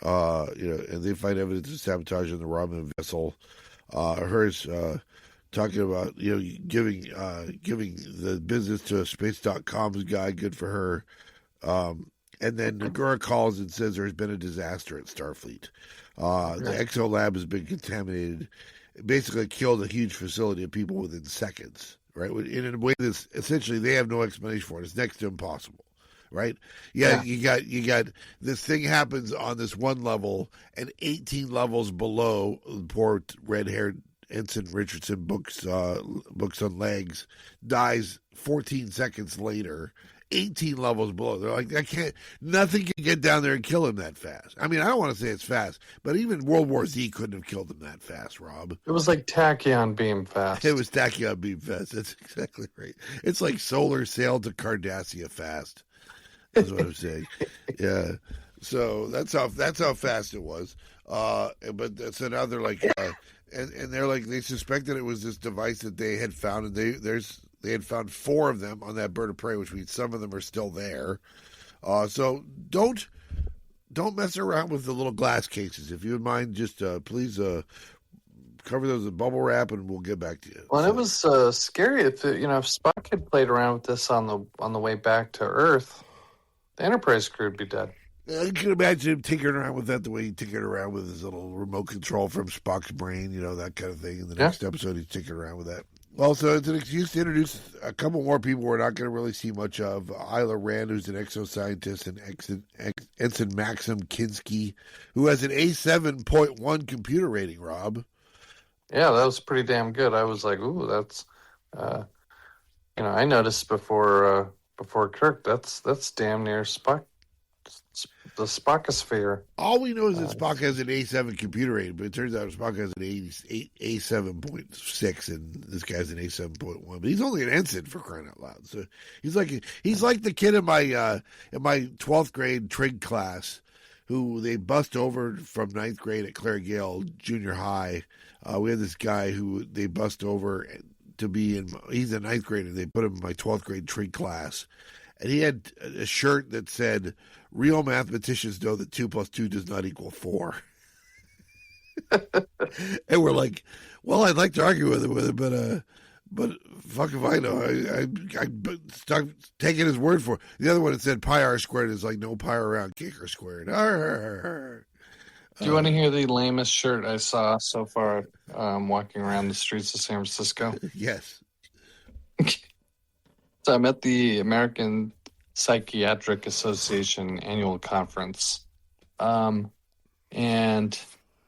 and they find evidence of sabotage in the Romulan vessel. Hers talking about, giving the business to a space.com's guy, good for her. And then Nagura calls and says there's been a disaster at Starfleet. The Exo Lab has been contaminated. It basically killed a huge facility of people within seconds, right? In a way that's essentially they have no explanation for it. It's next to impossible, right? Yeah. You got this thing happens on this one level, and 18 levels below, poor red-haired Ensign Richardson books on legs dies 14 seconds later 18 levels below. They're like, nothing can get down there and kill him that fast. I mean, I don't want to say it's fast, but even World War Z couldn't have killed him that fast, Rob. It was like tachyon beam fast. It was tachyon beam fast. That's exactly right. It's like solar sail to Cardassia fast. That's what I'm saying. Yeah. So that's how fast it was. But so now they're like, and they're like, they suspected it was this device that they had found, and they had found 4 of them on that bird of prey, which means some of them are still there. So don't mess around with the little glass cases. If you would mind, just please cover those with bubble wrap, and we'll get back to you. Well, it was scary if Spock had played around with this on the way back to Earth, the Enterprise crew would be dead. I can imagine him tinkering around with that the way he tinkered around with his little remote control from Spock's brain, that kind of thing. In the next episode, he's tinkering around with that. Also, it's an excuse to introduce a couple more people we're not going to really see much of. Isla Rand, who's an exoscientist, and Ensign Maxim Kinski, who has an A7.1 computer rating, Rob. Yeah, that was pretty damn good. I was like, ooh, that's, I noticed before Kirk, that's damn near Spock. The Spockosphere. All we know is that Spock has an A7 computer rating, but it turns out Spock has an A7.6, and this guy's an A7.1. But he's only an ensign, for crying out loud. So he's like the kid in my 12th grade trig class who they bust over from 9th grade at Clare Gale Junior High. We had this guy who they bust over to be in. He's a 9th grader. They put him in my 12th grade trig class. And he had a shirt that said, "Real mathematicians know that 2 + 2 does not equal 4." And we're like, well, I'd like to argue with him, but fuck if I know. I stuck taking his word for it. The other one that said pi r squared is like no pi around kicker squared. Do you want to hear the lamest shirt I saw so far walking around the streets of San Francisco? Yes. So I'm at the American Psychiatric Association annual conference. And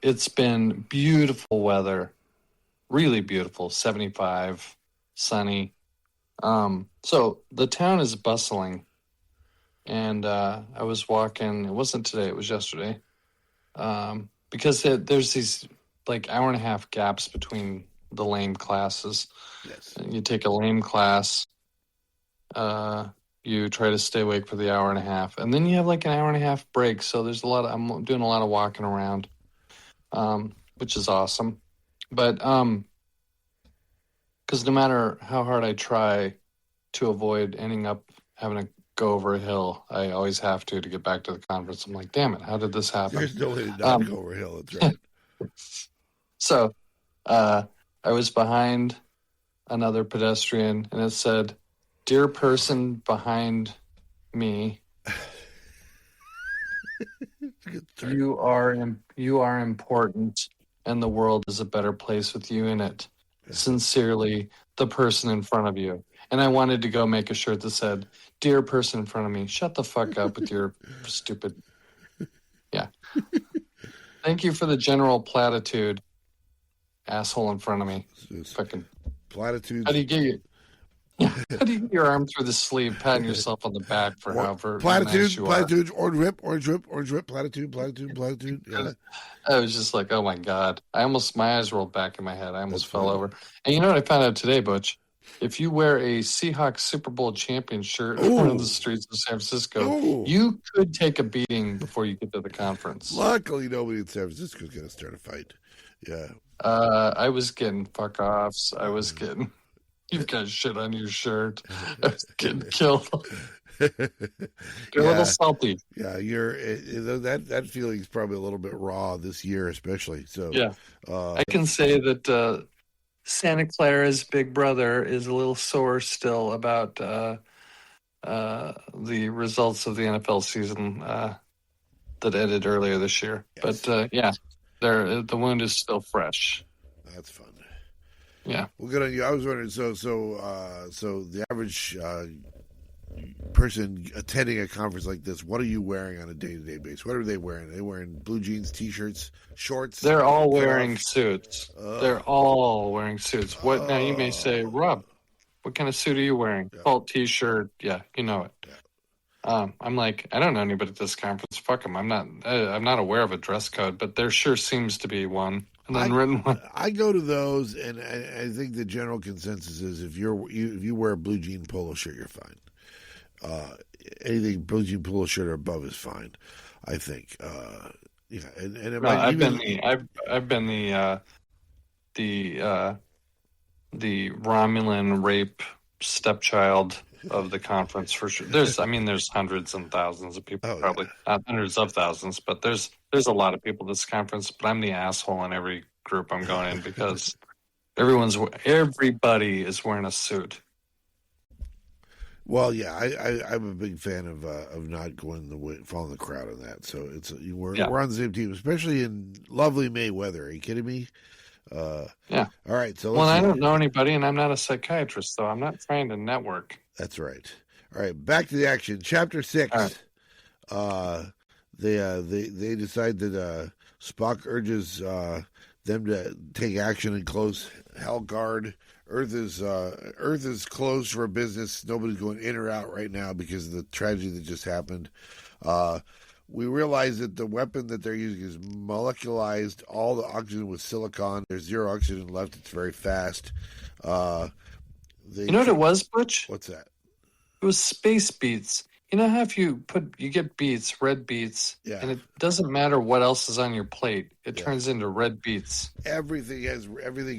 it's been beautiful weather, really beautiful, 75, sunny. So the town is bustling. And I was walking, it wasn't today, it was yesterday. Because there's these like hour and a half gaps between the lame classes. Yes. You take a lame class, you try to stay awake for the hour and a half, and then you have like an hour and a half break. So I'm doing a lot of walking around, which is awesome. But because no matter how hard I try to avoid ending up having to go over a hill, I always have to get back to the conference. I'm like, damn it, how did this happen? There's no way to not go over a hill. That's right. So I was behind another pedestrian, and it said, "Dear person behind me, you are important, and the world is a better place with you in it. Sincerely, the person in front of you." And I wanted to go make a shirt that said, "Dear person in front of me, shut the fuck up with your stupid." Yeah. Thank you for the general platitude, asshole in front of me. Fucking platitudes. How do you get your arm through the sleeve, patting yourself on the back for however platitudes, nice you platitudes, orange whip, platitude. Yeah. I was just like, oh my God. My eyes rolled back in my head. I almost fell over. And you know what I found out today, Butch? If you wear a Seahawks Super Bowl champion shirt on the streets of San Francisco, you could take a beating before you get to the conference. Luckily, nobody in San Francisco is going to start a fight. Yeah. I was getting fuck-offs. I was getting, you've got shit on your shirt. I was getting killed. You're a little salty. Yeah, that feeling's probably a little bit raw this year, especially. So yeah, I can say that Santa Clara's big brother is a little sore still about the results of the NFL season that ended earlier this year. Yes. But the wound is still fresh. That's fun. Yeah. Well, good on you. I was wondering. So the average person attending a conference like this, what are you wearing on a day-to-day basis? What are they wearing? Are they wearing blue jeans, t-shirts, shorts? They're all wearing suits. They're all wearing suits. What now? You may say, Rob, what kind of suit are you wearing? Fault t-shirt. Yeah, you know it. Yeah. I'm like, I don't know anybody at this conference. Fuck them. I'm not aware of a dress code, but there sure seems to be one, an unwritten one. I go to those, and I think the general consensus is if you wear a blue jean polo shirt, you're fine. Anything blue jean polo shirt or above is fine, I think. Yeah, and it might I've even, been the Romulan rape stepchild of the conference for sure. There's hundreds and thousands of people, probably not hundreds of thousands, but there's a lot of people at this conference. But I'm the asshole in every group I'm going in because everybody is wearing a suit. Well, yeah, I'm a big fan of not following the crowd on that. So we're on the same team, especially in lovely May weather. Are you kidding me? Yeah. All right. So I don't know anybody, and I'm not a psychiatrist, so I'm not trying to network. That's right. All right. Back to the action. Chapter 6. Right. They decide that Spock urges them to take action and close Hellguard. Earth is closed for business. Nobody's going in or out right now because of the tragedy that just happened. We realize that the weapon that they're using is molecularized. All the oxygen was silicon. There's zero oxygen left. It's very fast. You know what it was, Butch? What's that? It was space beets. You know how if you get beets, red beets, and it doesn't matter what else is on your plate, it turns into red beets. Everything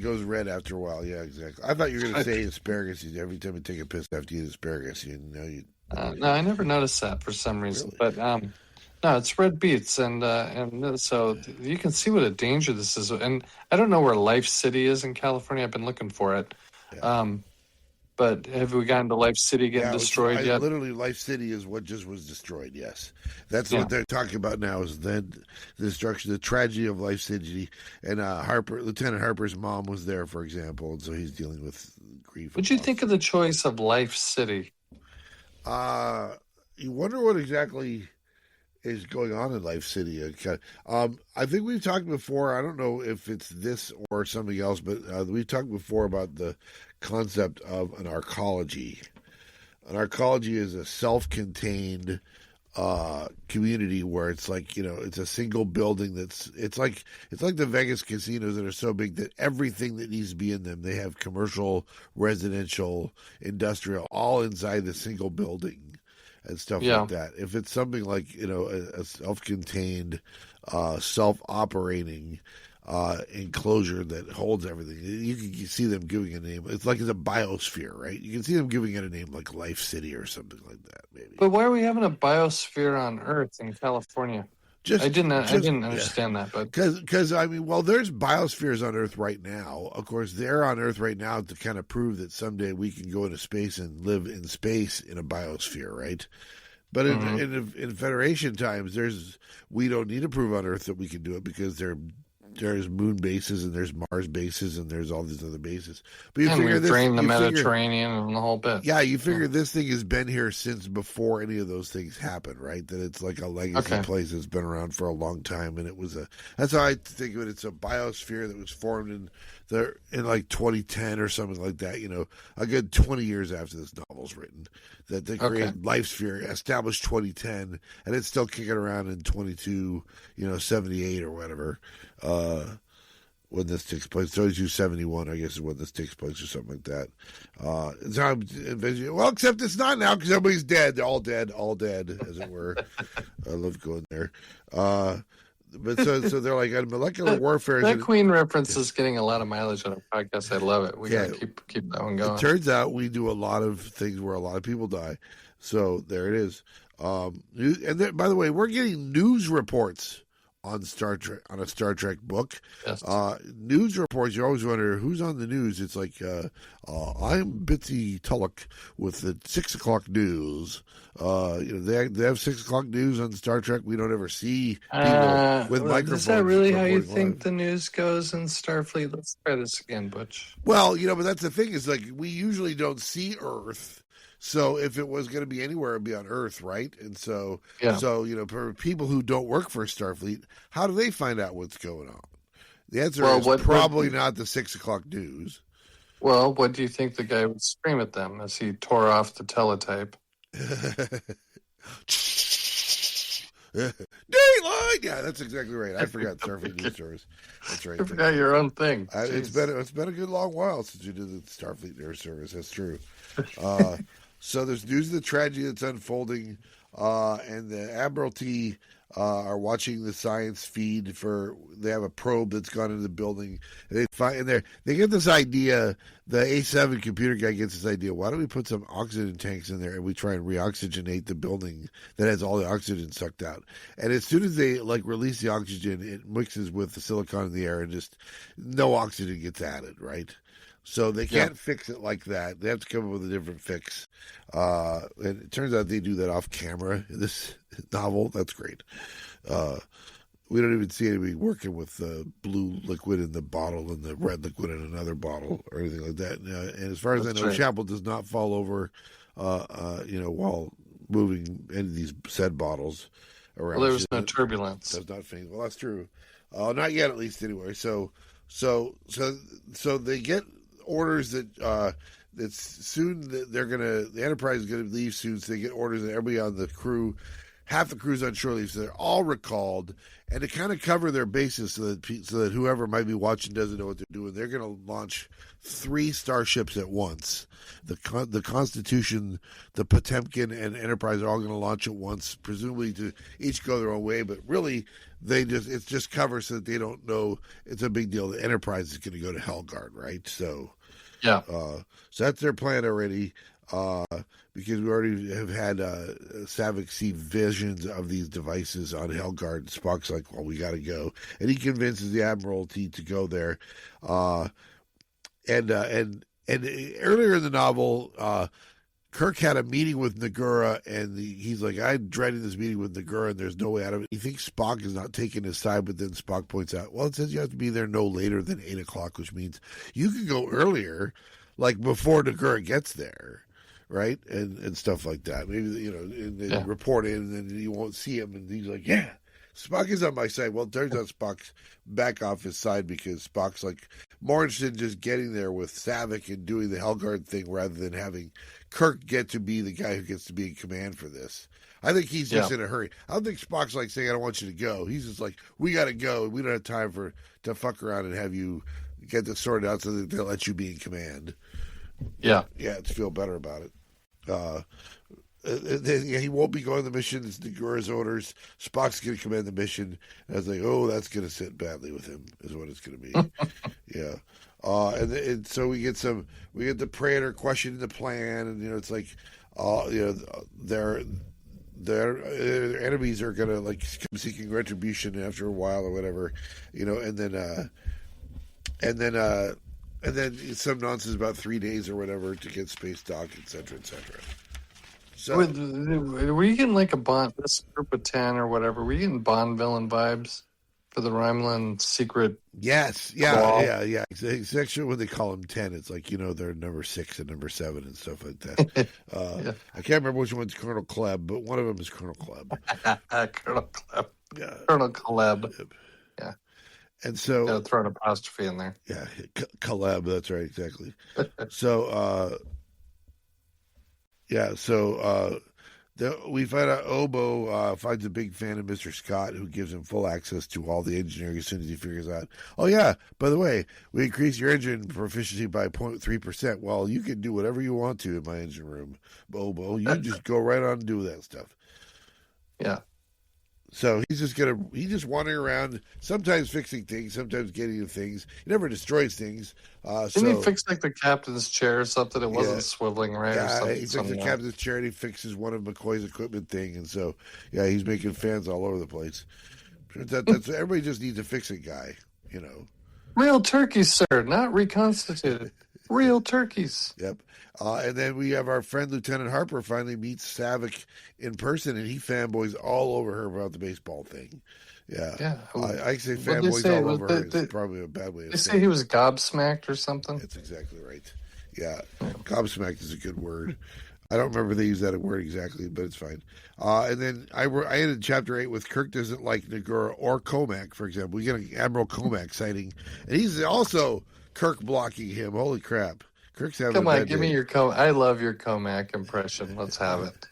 goes red after a while. Yeah, exactly. I thought you were going to say asparagus. Every time you take a piss after you eat asparagus, No, I never noticed that for some reason. Really? But no, it's red beets, and so you can see what a danger this is. And I don't know where Life City is in California. I've been looking for it. Yeah. But have we gotten to Life City getting destroyed yet? Literally, Life City is what just was destroyed, yes. That's what they're talking about now is then the destruction, the tragedy of Life City. And Lieutenant Harper's mom was there, for example, and so he's dealing with grief. What'd you think of the choice of Life City? You wonder what exactly is going on in Life City. I think we've talked before, I don't know if it's this or something else, but we've talked before about the concept of an arcology. An arcology is a self-contained community where it's like, it's a single building it's like the Vegas casinos that are so big that everything that needs to be in them, they have commercial, residential, industrial, all inside the single building and stuff like that. If it's something like, a self-contained, self-operating enclosure that holds everything, you can see them giving a name. It's like it's a biosphere, right? You can see them giving it a name like Life City or something like that, maybe. But why are we having a biosphere on Earth in California? I didn't understand that, but because there's biospheres on Earth right now. Of course, they're on Earth right now to kind of prove that someday we can go into space and live in space in a biosphere, right? But in Federation times, we don't need to prove on Earth that we can do it because there's moon bases and there's Mars bases and there's all these other bases. But you figure we drain the Mediterranean and the whole bit. Yeah, you figure this thing has been here since before any of those things happened, right? That it's like a legacy place that's been around for a long time, and that's how I think of it. It's a biosphere that was formed in like 2010 or something like that. A good 20 years after this novel's written, that they created Life Sphere, established 2010, and it's still kicking around in 78 or whatever. When this takes place, 3271, I guess, is when this takes place, or something like that. Well, except it's not now because everybody's dead. They're all dead, as it were. I love going there. But so they're like molecular warfare. That Queen reference is getting a lot of mileage on our podcast. I love it. We gotta keep that one going. It turns out we do a lot of things where a lot of people die. So there it is. And then, by the way, we're getting news reports on Star Trek, on a Star Trek book. Yes. News reports, you always wonder who's on the news. It's like, I'm Bitsy Tulloch with the 6 o'clock news. They have 6 o'clock news on Star Trek. We don't ever see people with microphones. Is that really how you think the news goes in Starfleet? Let's try this again, Butch. Well, but that's the thing is, like, we usually don't see Earth. So if it was going to be anywhere, it'd be on Earth, right? And so for people who don't work for Starfleet, how do they find out what's going on? The answer is probably not the 6 o'clock news. Well, what do you think the guy would scream at them as he tore off the teletype? Dateline. Yeah, that's exactly right. I forgot Starfleet News Service. That's right. You forgot your own thing. It's been a good long while since you did the Starfleet News Service. That's true. So there's news of the tragedy that's unfolding, and the Admiralty are watching the science feed for. They have a probe that's gone into the building. And they get this idea. The A7 computer guy gets this idea. Why don't we put some oxygen tanks in there and we try and reoxygenate the building that has all the oxygen sucked out? And as soon as they release the oxygen, it mixes with the silicon in the air and just no oxygen gets added, right? So they can't fix it like that. They have to come up with a different fix. And it turns out they do that off camera in this novel. That's great. We don't even see anybody working with the blue liquid in the bottle and the red liquid in another bottle or anything like that. And as far as I know, Chapel does not fall over, while moving any of these said bottles around. Well, there was no turbulence. Does not faint. Well, that's true. Not yet, at least, anyway. So they get orders that soon the Enterprise is gonna leave soon, so they get orders that everybody on the crew, half the crew's on shore leave, so they're all recalled, and to kind of cover their bases so that whoever might be watching doesn't know what they're doing, they're gonna launch 3 starships at once. The Constitution, the Potemkin, and Enterprise are all going to launch at once, presumably to each go their own way, but really it's just cover so that they don't know it's a big deal. The Enterprise is going to go to Helgard, right? So yeah, so that's their plan already, because we already have had Saavik see visions of these devices on Helgard. Spock's like, well, we got to go, and he convinces the Admiralty to go there, and earlier in the novel, Kirk had a meeting with Nagura, and he's like, I'm dreading this meeting with Nagura, and there's no way out of it. He thinks Spock is not taking his side, but then Spock points out, well, it says you have to be there no later than 8 o'clock, which means you can go earlier, like before Nagura gets there, right? And stuff like that. Maybe, and then report in, and then you won't see him, and he's like, yeah. Spock is on my side. Well, it turns out Spock's back off his side because Spock's more interested in just getting there with Saavik and doing the Helgard thing rather than having Kirk get to be the guy who gets to be in command for this. I think he's just in a hurry. I don't think Spock's saying, I don't want you to go. He's just like, we got to go. We don't have time to fuck around and have you get this sorted out so that they'll let you be in command. Yeah. Yeah, to feel better about it. He won't be going on the mission. It's Nagura's orders. Spock's going to command the mission. And I was like, oh, that's going to sit badly with him, is what it's going to be. Yeah. And so we get the Praetor questioning the plan, and it's like, their enemies are going to come seeking retribution after a while or whatever, and then some nonsense about 3 days or whatever to get space dock, etc., etc. So, were you getting a Bond, this group of 10 or whatever, were you getting Bond villain vibes for the Romulan secret? Yes. Yeah. Especially when they call them 10, it's they're number 6 and number 7 and stuff like that. I can't remember which one's Colonel Klebb, but one of them is Colonel Klebb. Colonel Klebb. Yeah. Colonel Klebb. Yeah. And so... throw an apostrophe in there. Yeah, Klebb, that's right, exactly. So, we find out Obo finds a big fan of Mr. Scott, who gives him full access to all the engineering as soon as he figures out, oh, yeah, by the way, we increased your engine proficiency by 0.3%. Well, you can do whatever you want to in my engine room, Obo. You just go right on and do that stuff. Yeah. So he's just wandering around, sometimes fixing things, sometimes getting into things. He never destroys things. Didn't he fix the captain's chair or something? It wasn't swiveling right or something. He fixed the captain's chair and he fixes one of McCoy's equipment thing. And so, he's making fans all over the place. That's everybody just needs a fix-it guy, Real turkeys, sir, not reconstituted. Real turkeys. Yep. And then we have our friend Lieutenant Harper finally meets Saavik in person, and he fanboys all over her about the baseball thing. Yeah. I say fanboys all over her. It's probably a bad way to say it. They say he was gobsmacked or something? That's exactly right. Yeah. Gobsmacked is a good word. I don't remember if they use that word exactly, but it's fine. And then I ended Chapter 8 with Kirk doesn't like Nagura or Comac, for example. We get an Admiral Comac sighting, and he's also Kirk blocking him. Holy crap. Kirk's having Come on, give me your I love your Comac impression. Let's have it.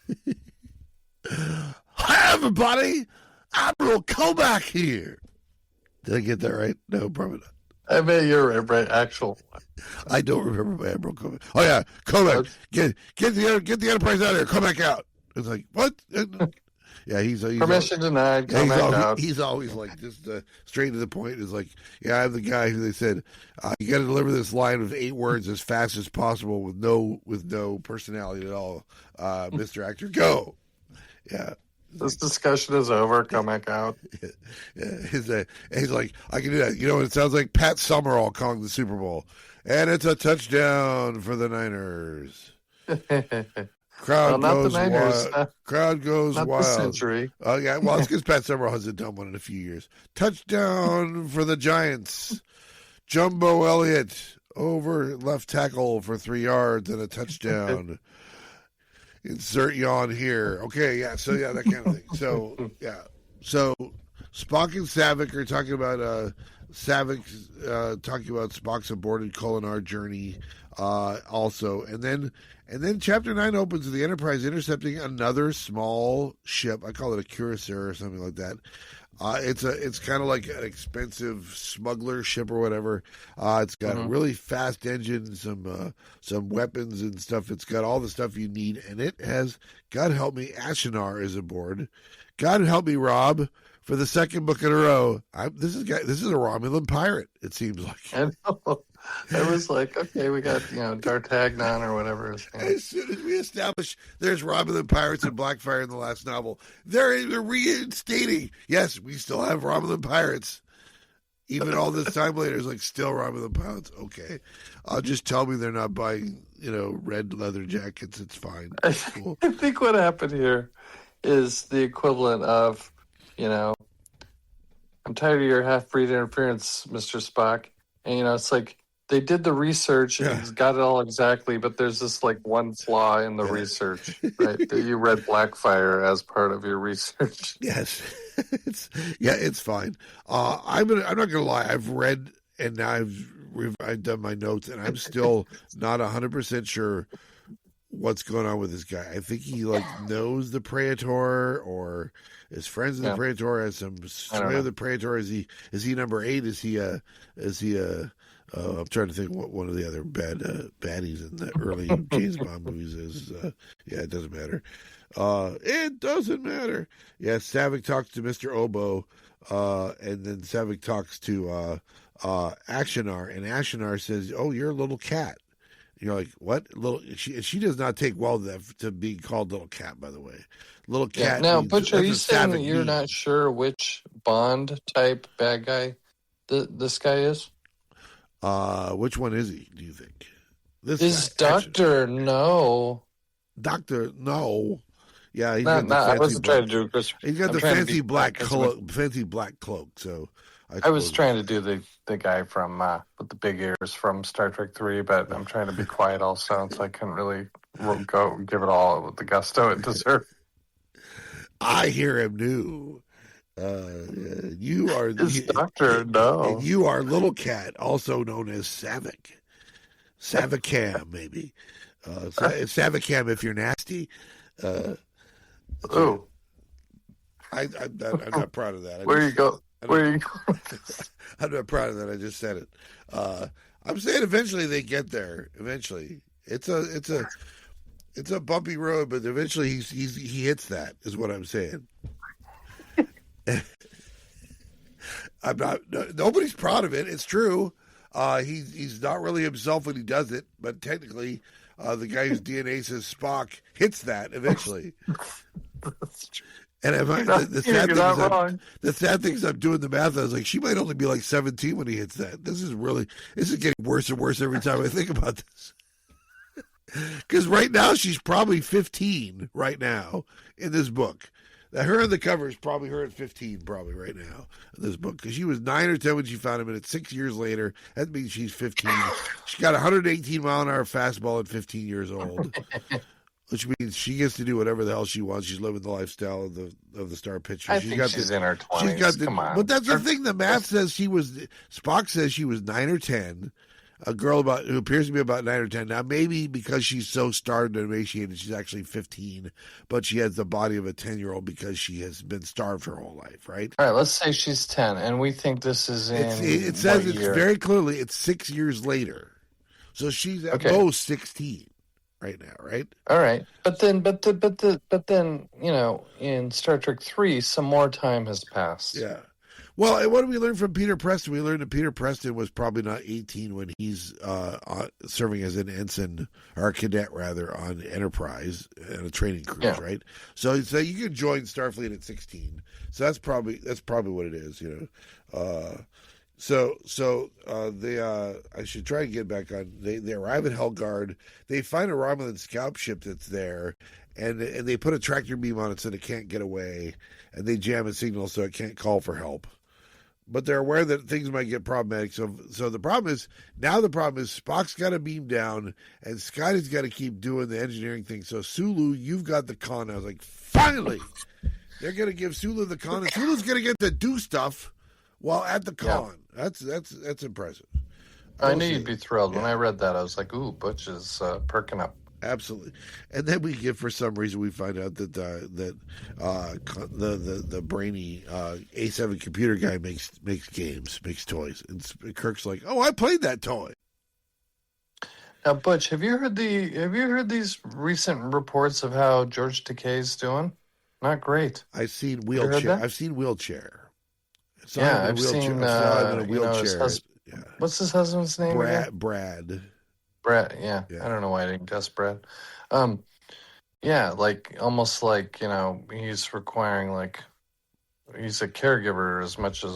Hi, everybody. Admiral Kovac here. Did I get that right? No, probably not. I bet you're right. Actual. I don't remember my Admiral Kovac. Oh yeah, Kovac. Get the Enterprise out of here. Come back out. It's like what? Yeah, he's permission denied. Come back out. He's always like just straight to the point. Is like, yeah, I'm the guy who they said you got to deliver this line of 8 words as fast as possible with no personality at all. Mr. Actor, go. Yeah. This discussion is over. Come back out. Yeah, he's like, I can do that. You know what it sounds like? Pat Summerall calling the Super Bowl. And it's a touchdown for the Niners. Crowd goes wild. Crowd goes not wild. The century. Oh, yeah. Well, it's because Pat Summerall hasn't done one in a few years. Touchdown for the Giants. Jumbo Elliott over left tackle for 3 yards and a touchdown. Insert yawn here. Okay, yeah, so yeah, that kind of thing. So, yeah. So, Spock and Saavik are talking about talking about Spock's aborted Kolinar journey also. And then Chapter 9 opens with the Enterprise intercepting another small ship. I call it a Cuirassier or something like that. It's kind of like an expensive smuggler ship or whatever. It's got a really fast engine, some weapons and stuff. It's got all the stuff you need, and it has, God help me, Ashinar is aboard. God help me, Rob, for the second book in a row. This is a Romulan pirate. It seems like. I know. I was like, okay, we got D'Artagnan or whatever his name. As soon as we establish there's Romulan pirates and Blackfire in the last novel, they're reinstating. Yes, we still have Romulan pirates. Even all this time later, it's like still Romulan pirates. Okay, just tell me they're not buying red leather jackets. It's fine. It's cool. I think what happened here is the equivalent of, I'm tired of your half-breed interference, Mr. Spock. And it's like, they did the research and got it all exactly, but there's this like one flaw in the research, right? That you read Blackfire as part of your research. Yes, it's fine. I'm not gonna lie. I've read and now I've done my notes, and I'm still not 100% sure what's going on with this guy. I think he knows the Praetor or is friends with the Praetor, has some sway with the Praetor. Is he number 8? Is he I'm trying to think what one of the other baddies in the early James Bond movies is. It doesn't matter. It doesn't matter. Yeah, Saavik talks to Mr. Obo, and then Saavik talks to Ashinar, and Ashinar says, "Oh, you're a little cat." You're like, what? Little? She does not take well to being called little cat. By the way, little cat. Now, Butch, are you saying that you're not sure which Bond type bad guy this guy is? Which one is he? Do you think? This is Doctor No? Doctor No. Yeah, he's got the fancy. I wasn't trying to do Chris. He's got the fancy black cloak. So I was trying to do the guy from with the big ears from Star Trek 3, but I'm trying to be quiet also, so I couldn't really go give it all with the gusto it deserved. I hear him new. You are Doctor No. You are Little Cat, also known as Saavik. Saavik-Cam, maybe. Saavik-Cam if you're nasty. Oh, I'm not proud of that. Where you go? I'm not proud of that. I just said it. I'm saying eventually they get there. Eventually, it's a bumpy road, but eventually he hits that. Is what I'm saying. I'm not. Nobody's proud of it. It's true. He's not really himself when he does it, but technically, the guy whose DNA says Spock hits that eventually. And the sad thing is I'm doing the math. I was like, she might only be like 17 when he hits that. This is getting worse and worse every time I think about this. Because right now she's probably 15 right now in this book. Her on the cover is probably her at 15 probably right now in this book. Because she was 9 or 10 when she found him, and it's 6 years later. That means she's 15. She got a 118-mile-an-hour fastball at 15 years old. Which means she gets to do whatever the hell she wants. She's living the lifestyle of the star pitcher. I think she's in her 20s. Come on. But that's the thing. The math says Spock says she was 9 or 10, A girl who appears to be about 9 or 10. Now, maybe because she's so starved and emaciated, she's actually 15, but she has the body of a 10-year-old because she has been starved her whole life, right? All right, let's say she's 10, and we think this is in it says what it's year? very clearly it's 6 years later. So she's at most 16 right now, right? All right. But then, in Star Trek 3, some more time has passed. Yeah. Well, and what did we learn from Peter Preston? We learned that Peter Preston was probably not 18 when he's serving as an ensign, or a cadet, rather, on Enterprise and a training cruise, right? So you can join Starfleet at 16. So that's probably what it is, I should try and get back on. They arrive at Helgard. They find a Romulan scout ship that's there, and they put a tractor beam on it so it can't get away, and they jam a signal so it can't call for help. But they're aware that things might get problematic. So the problem is Spock's got to beam down, and Scotty's got to keep doing the engineering thing. So Sulu, you've got the con. I was like, finally, they're going to give Sulu the con, and Sulu's going to get to do stuff while at the con. Yeah. That's impressive. I knew you'd be thrilled. When I read that, I was like, ooh, Butch is perking up. Absolutely. And then for some reason, we find out that the brainy A7 computer guy makes games, makes toys. And Kirk's like, oh, I played that toy. Now, Butch, have you heard these recent reports of how George Takei's doing? Not great. I've seen wheelchair. I've seen wheelchair. I've seen him in a wheelchair. What's his husband's name again? Brad. Yeah. I don't know why I didn't guess Brad. Like almost like, he's requiring he's a caregiver as much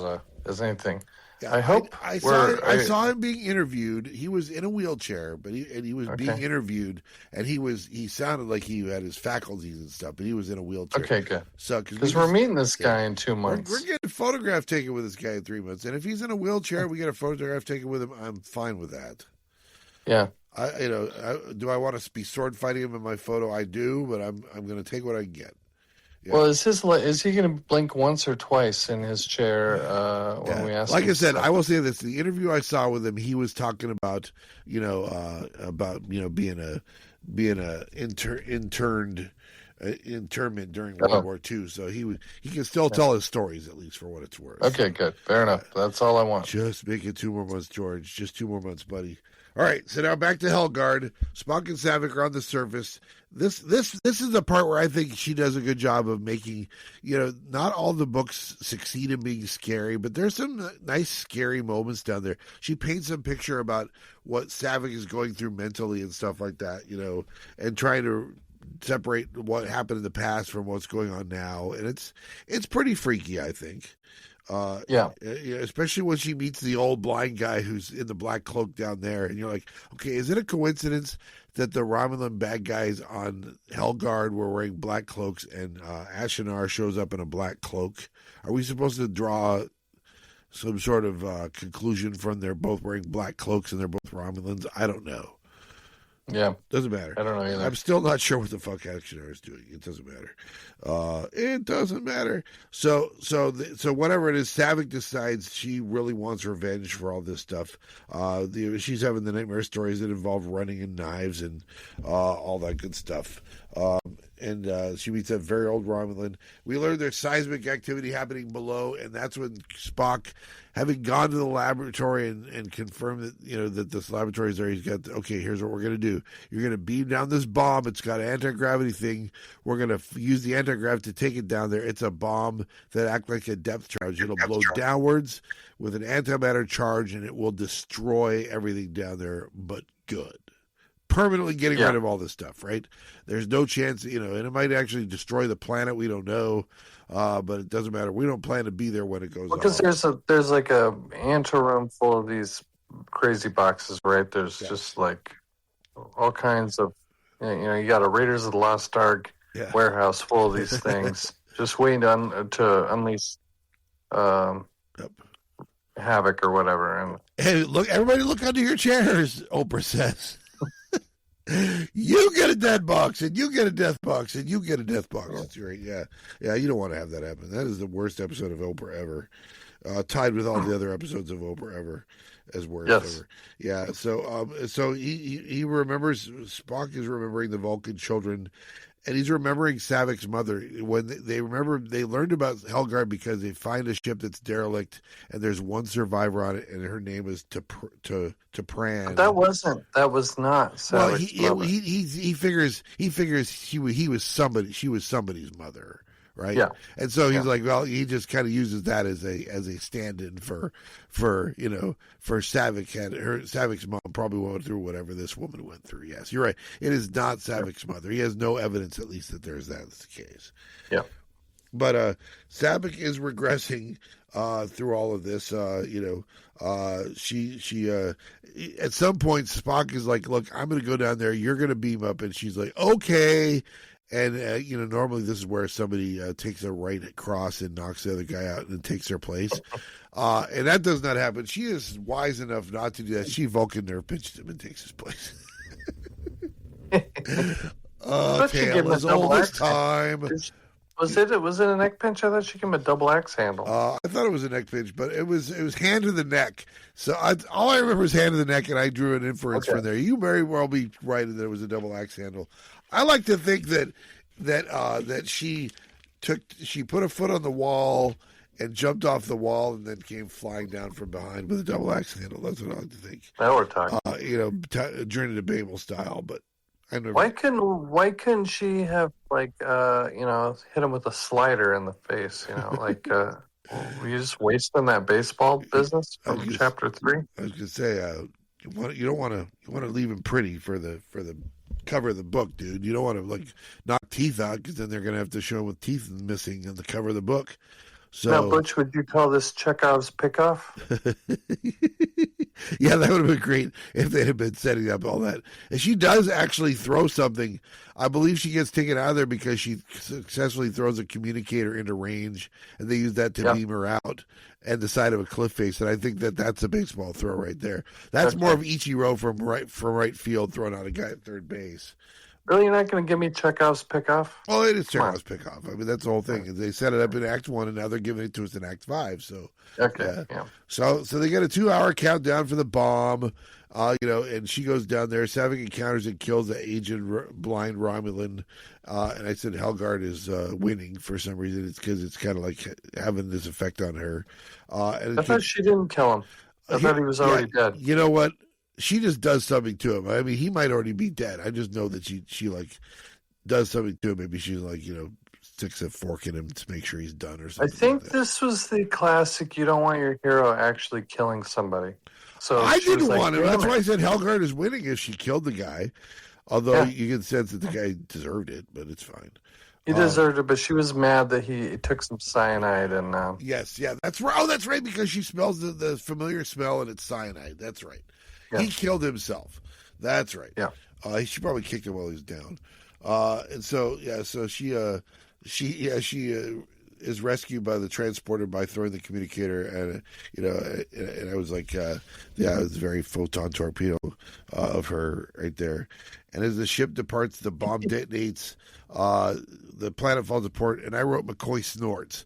as anything. Yeah, I saw him being interviewed. He was in a wheelchair, but he was being interviewed, and he sounded like he had his faculties and stuff, but he was in a wheelchair. Okay, good. So because we're meeting this guy in 2 months. We're getting a photograph taken with this guy in 3 months, and if he's in a wheelchair, we get a photograph taken with him. I'm fine with that. Yeah. Do I want to be sword fighting him in my photo? I do, but I'm going to take what I can get. Yeah. Well, is he going to blink once or twice in his chair when we ask him? Like I said, I will say this: the interview I saw with him, he was talking about being a internment during World War II. So he can still tell his stories, at least for what it's worth. Okay, good, fair enough. That's all I want. Just make it 2 more months, George. Just 2 more months, buddy. All right, so now back to Helgard. Spock and Saavik are on the surface. This is the part where I think she does a good job of making, not all the books succeed in being scary, but there's some nice scary moments down there. She paints a picture about what Saavik is going through mentally and stuff like that, and trying to separate what happened in the past from what's going on now, and it's pretty freaky, I think. Especially when she meets the old blind guy who's in the black cloak down there, and you're like, okay, is it a coincidence that the Romulan bad guys on Helgard were wearing black cloaks and Ashinar shows up in a black cloak? Are we supposed to draw some sort of conclusion from they're both wearing black cloaks and they're both Romulans? I don't know. Yeah. Doesn't matter. I don't know either. I'm still not sure what the fuck Ashinar is doing. It doesn't matter. It doesn't matter. So whatever it is, Saavik decides she really wants revenge for all this stuff. She's having the nightmare stories that involve running and knives and all that good stuff. And she meets a very old Romulan. We learn there's seismic activity happening below, and that's when Spock, having gone to the laboratory and confirmed that that this laboratory is there, he's got, okay, here's what we're going to do. You're going to beam down this bomb. It's got an anti-gravity thing. We're going to use the anti-gravity to take it down there. It's a bomb that acts like a depth charge. It'll blow downwards with an antimatter charge, and it will destroy everything down there, but good. Permanently getting rid of all this stuff, right? There's no chance, and it might actually destroy the planet. We don't know, but it doesn't matter. We don't plan to be there when it goes off. Because there's like a anteroom full of these crazy boxes, right? There's just like all kinds of, you got a Raiders of the Lost Ark warehouse full of these things, just waiting to unleash havoc or whatever. And hey, look! Everybody, look under your chairs. Oprah says. You get a death box, and you get a death box, and you get a death box. That's right. Yeah. You don't want to have that happen. That is the worst episode of Oprah ever, tied with all the other episodes of Oprah ever. as worse. Yes. Yeah. So he remembers, Spock is remembering the Vulcan children, and he's remembering Saavik's mother. When they learned about Helgard because they find a ship that's derelict, and there's one survivor on it, and her name is Pran. That was not Saavik's mother. He figures he was somebody. She was somebody's mother. Right. Yeah. And so he's like, well, he just kind of uses that as a stand-in for Saavik. Saavik's mom probably went through whatever this woman went through. Yes, you're right. It is not Saavik's mother. He has no evidence, at least, that that's the case. Yeah. But Saavik is regressing through all of this. She at some point Spock is like, look, I'm going to go down there. You're going to beam up, and she's like, okay. And, normally this is where somebody takes a right cross and knocks the other guy out and takes their place. And that does not happen. She is wise enough not to do that. She Vulcan nerve pinches him and takes his place. Tale as old as time. Was it a neck pinch? I thought she gave him a double axe handle. I thought it was a neck pinch, but it was hand to the neck. So all I remember is hand to the neck, and I drew an inference from there. You very well be right that it was a double axe handle. I like to think that she put a foot on the wall and jumped off the wall and then came flying down from behind with a double axe handle. That's what I like to think. Now we're talking. Journey to Babel style, but I never. Why couldn't she have hit him with a slider in the face? Were you just wasting that baseball business from chapter 3? I was gonna say you want to leave him pretty for the cover of the book, dude. You don't want to knock teeth out, because then they're gonna have to show him with teeth missing on the cover of the book. So now, Butch, would you call this Chekhov's pickoff? Yeah, that would have been great if they had been setting up all that. And she does actually throw something. I believe she gets taken out of there because she successfully throws a communicator into range, and they use that to beam her out and the side of a cliff face. And I think that's a baseball throw right there. That's more of Ichiro from right field throwing out a guy at third base. Really, you're not going to give me Chekhov's pickoff? Oh, it is Chekhov's pickoff. I mean, that's the whole thing. They set it up in Act 1, and now they're giving it to us in Act 5. So, yeah. So they get a 2-hour countdown for the bomb, and she goes down there. Saavik encounters and kills the aged blind Romulan. And I said Helgard is winning for some reason. It's because it's kind of like having this effect on her. I thought she didn't kill him. I thought he was already dead. You know what? She just does something to him. I mean, he might already be dead. I just know that she does something to him. Maybe she sticks a fork in him to make sure he's done or something. I think this was the classic. You don't want your hero actually killing somebody. So I didn't want him. That's why I said Helgard is winning if she killed the guy. Although you can sense that the guy deserved it, but it's fine. He deserved it, but she was mad that he took some cyanide and. Yes, that's right. Oh, that's right, because she smells the familiar smell and it's cyanide. That's right. Yeah. He killed himself. That's right. Yeah. She probably kicked him while he was down. And so she is rescued by the transporter by throwing the communicator, and and I was like, it was a very photon torpedo of her right there. And as the ship departs, the bomb detonates. The planet falls apart, and I wrote McCoy snorts.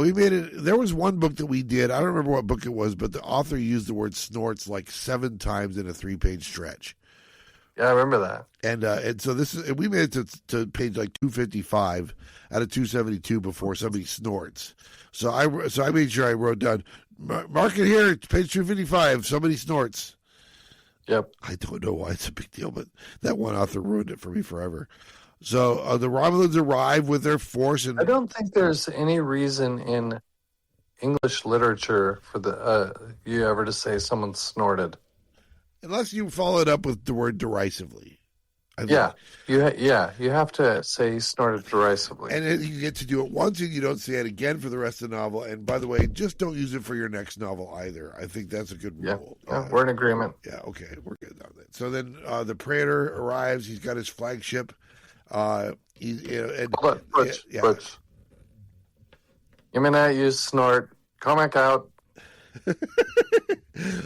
We made it. There was one book that we did. I don't remember what book it was, but the author used the word snorts 7 times in a 3-page stretch. Yeah, I remember that. And so we made it to page 255 out of 272 before somebody snorts. So I made sure I wrote down, mark it here, page 255. Somebody snorts. Yep. I don't know why it's a big deal, but that one author ruined it for me forever. So the Romulans arrive with their force, and I don't think there's any reason in English literature for you ever to say someone snorted, unless you follow it up with the word derisively. You have to say he snorted derisively, and then you get to do it once, and you don't say it again for the rest of the novel. And by the way, just don't use it for your nenext novel either. I think that's a good rule. Yeah, we're in agreement. Yeah, okay, we're good on that. So then the Praetor arrives. He's got his flagship. Hold on, Butch. You may not use snort. Comic out.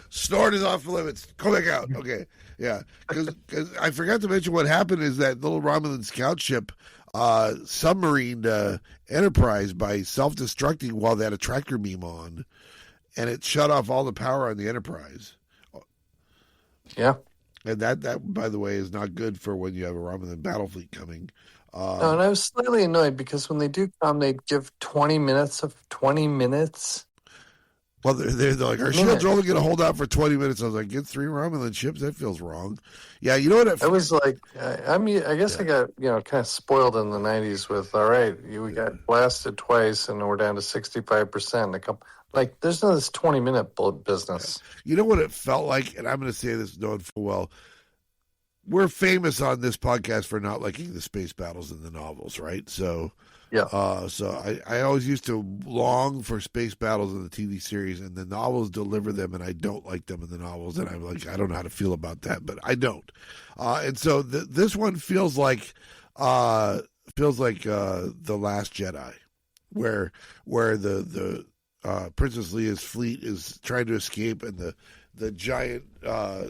Snort is off limits. Come back out. Okay. Yeah. Because I forgot to mention what happened is that little Romulan scout ship submarined Enterprise by self-destructing while they had a tractor beam on, and it shut off all the power on the Enterprise. Yeah. And that, by the way, is not good for when you have a Romulan battle fleet coming. No, and I was slightly annoyed because when they do come, they give 20 minutes of 20 minutes. Well, they're like, our shields are only going to hold out for 20 minutes. I was like, get 3 Romulan ships? That feels wrong. Yeah, you know what? I was like, I guess I got, kind of spoiled in the 90s with, all right, we got blasted twice and we're down to 65%. Like, there's no this 20-minute business. Yeah. You know what it felt like? And I'm going to say this knowing full well. We're famous on this podcast for not liking the space battles in the novels, right? So, yeah. So I always used to long for space battles in the TV series, and the novels deliver them, and I don't like them in the novels, and I'm like, I don't know how to feel about that, but I don't. And so this one feels like The Last Jedi, where the Princess Leia's fleet is trying to escape, and the giant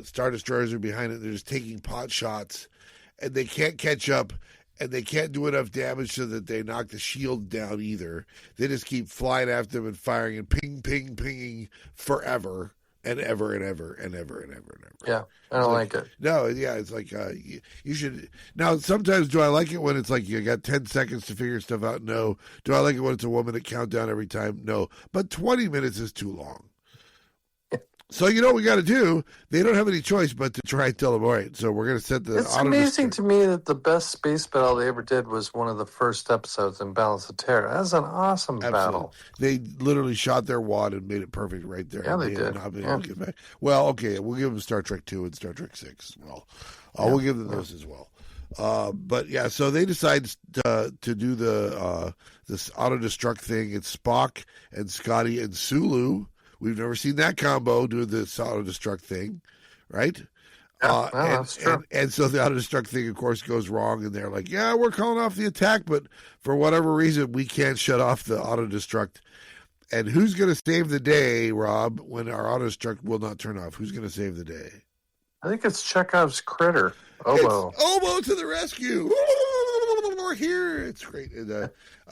Star Destroyers are behind it. They're just taking pot shots, and they can't catch up, and they can't do enough damage so that they knock the shield down either. They just keep flying after them and firing and ping, ping, pinging forever and ever and ever and ever and ever and ever. Yeah, I don't like it. No, yeah, it's like you should. Now, sometimes do I like it when it's like you got 10 seconds to figure stuff out? No. Do I like it when it's a 1 minute countdown every time? No. But 20 minutes is too long. So you know what we got to do? They don't have any choice but to try and tell them, all right, so we're going to set the... It's amazing to me that the best space battle they ever did was one of the first episodes in Balance of Terror. That's an awesome battle. They literally shot their wad and made it perfect right there. Yeah, they did. Not been able to get back. Well, okay, we'll give them Star Trek 2 and Star Trek 6 as well. We'll give them those as well. But yeah, so they decide to do this auto-destruct thing. It's Spock and Scotty and Sulu. We've never seen that combo do this auto-destruct thing, right? That's true. And so the auto-destruct thing, of course, goes wrong, and they're like, yeah, we're calling off the attack, but for whatever reason, we can't shut off the auto-destruct. And who's going to save the day, Rob, when our auto-destruct will not turn off? Who's going to save the day? I think it's Chekhov's critter, Oboe. It's Oboe to the rescue! We're here! It's great. And,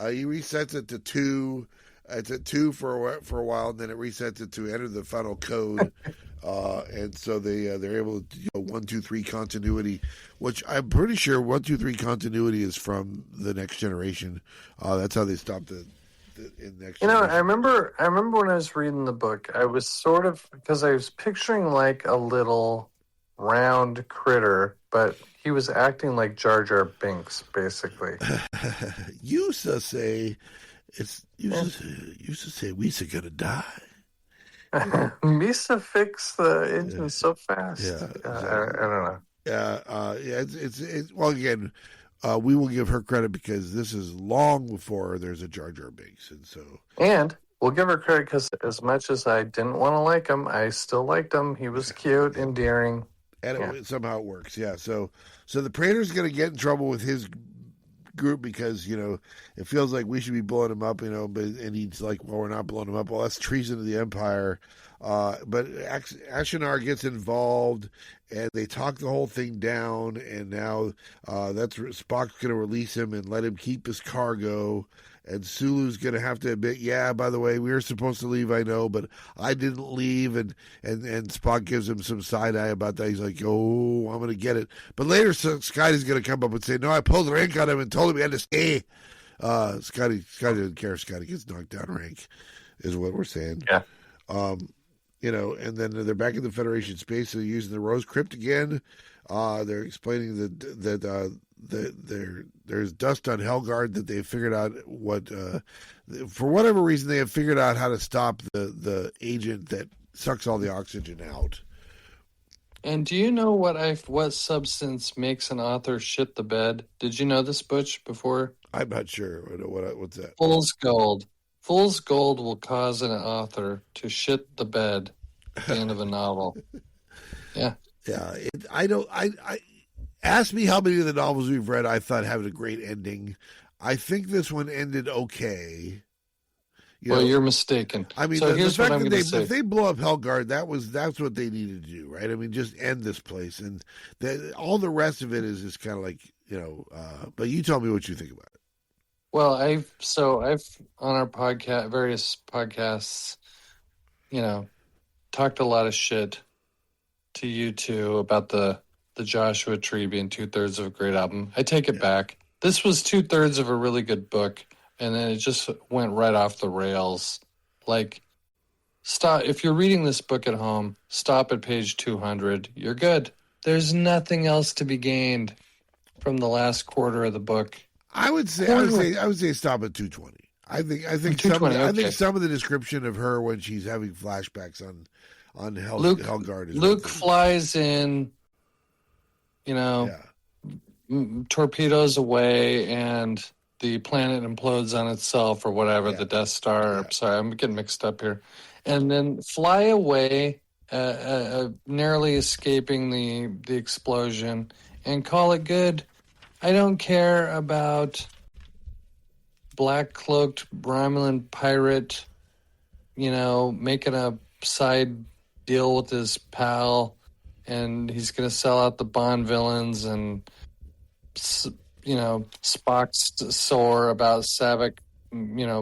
he resets it to 2. It's at 2 for a while, and then it resets it to enter the final code, and so they're able to 1, 2, 3 continuity, which I'm pretty sure 1, 2, 3 continuity is from the Next Generation. That's how they stopped the Next Generation. I remember when I was reading the book, I was sort of because I was picturing like a little round critter, but he was acting like Jar Jar Binks, basically. Used to say. Used to say Misa gonna die. Misa fixed the engine so fast. Yeah, I don't know. It's well again. We will give her credit because this is long before there's a Jar Jar Binks, and we'll give her credit because as much as I didn't want to like him, I still liked him. He was cute, endearing, and somehow it works. Yeah, so the Praetor's gonna get in trouble with his group because it feels like we should be blowing him up, and he's like, well, we're not blowing him up. Well, that's treason to the Empire. But Ashinar gets involved, and they talk the whole thing down. And now Spock's going to release him and let him keep his cargo. And Sulu's going to have to admit, yeah, by the way, we were supposed to leave, I know, but I didn't leave. And Spock gives him some side-eye about that. He's like, oh, I'm going to get it. But later, Scotty's going to come up and say, no, I pulled rank on him and told him he had to stay. Scotty didn't care. Scotty gets knocked down rank, is what we're saying. Yeah. And then they're back in the Federation space, so they're using the Rose Crypt again. They're explaining that there's dust on Helgard, that they've figured out for whatever reason, they have figured out how to stop the agent that sucks all the oxygen out. And do you know what substance makes an author shit the bed? Did you know this, Butch, before? I'm not sure. What's that? Fool's gold. Fool's gold will cause an author to shit the bed at the end of a novel. Yeah. Yeah. I ask me how many of the novels we've read I thought had a great ending. I think this one ended okay. You're mistaken. I mean, so the fact that if they blow up Helgard, that's what they needed to do, right? I mean, just end this place, and all the rest of it is just kind of like But you tell me what you think about it. Well, I've on our podcast, various podcasts, talked a lot of shit to you two about the Joshua Tree being 2/3 of a great album. I take it back. This was 2/3 of a really good book, and then it just went right off the rails. Like, stop. If you're reading this book at home, stop at page 200. You're good. There's nothing else to be gained from the last quarter of the book. I would say stop at 220. I think some of the description of her when she's having flashbacks on Helgard is Luke flies in, torpedoes away, and the planet implodes on itself or whatever, the Death Star. Yeah. Sorry, I'm getting mixed up here. And then fly away, narrowly escaping the explosion, and call it good. I don't care about black-cloaked Romulan pirate, making a side deal with his pal, and he's going to sell out the Bond villains, and, Spock's sore about Saavik,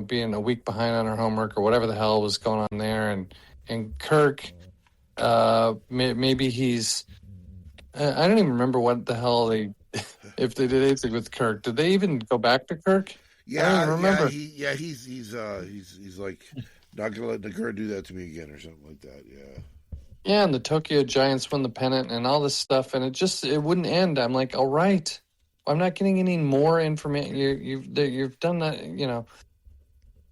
being a week behind on her homework or whatever the hell was going on there, and Kirk, maybe he's... I don't even remember what the hell if they did anything with Kirk. Did they even go back to Kirk? Yeah, I don't remember. He's like, not gonna let Nagur do that to me again or something like that. Yeah. Yeah, and the Tokyo Giants won the pennant and all this stuff, and it wouldn't end. I'm like, all right, I'm not getting any more information. You've done that,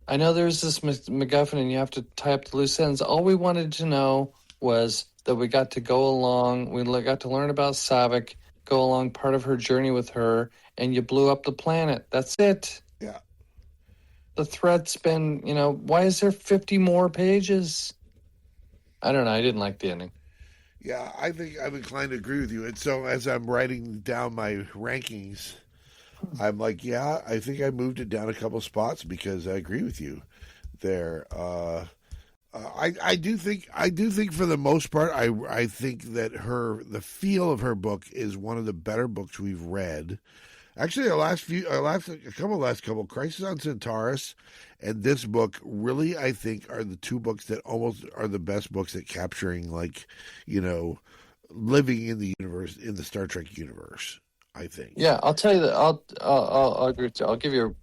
I know there's this MacGuffin, and you have to tie up the loose ends. All we wanted to know was that we got to go along. We got to learn about Saavik, go along part of her journey with her, and you blew up the planet. That's it. Yeah. The threat's been, why is there 50 more pages? I don't know. I didn't like the ending. Yeah, I think I'm inclined to agree with you. And so as I'm writing down my rankings, I'm like, yeah, I think I moved it down a couple spots because I agree with you there. I do think for the most part, I think that the feel of her book is one of the better books we've read. Actually, last couple, Crisis on Centaurus and this book really, I think, are the two books that almost are the best books at capturing, living in the universe, in the Star Trek universe, I think. Yeah, I'll tell you that. I'll agree with you. I'll give you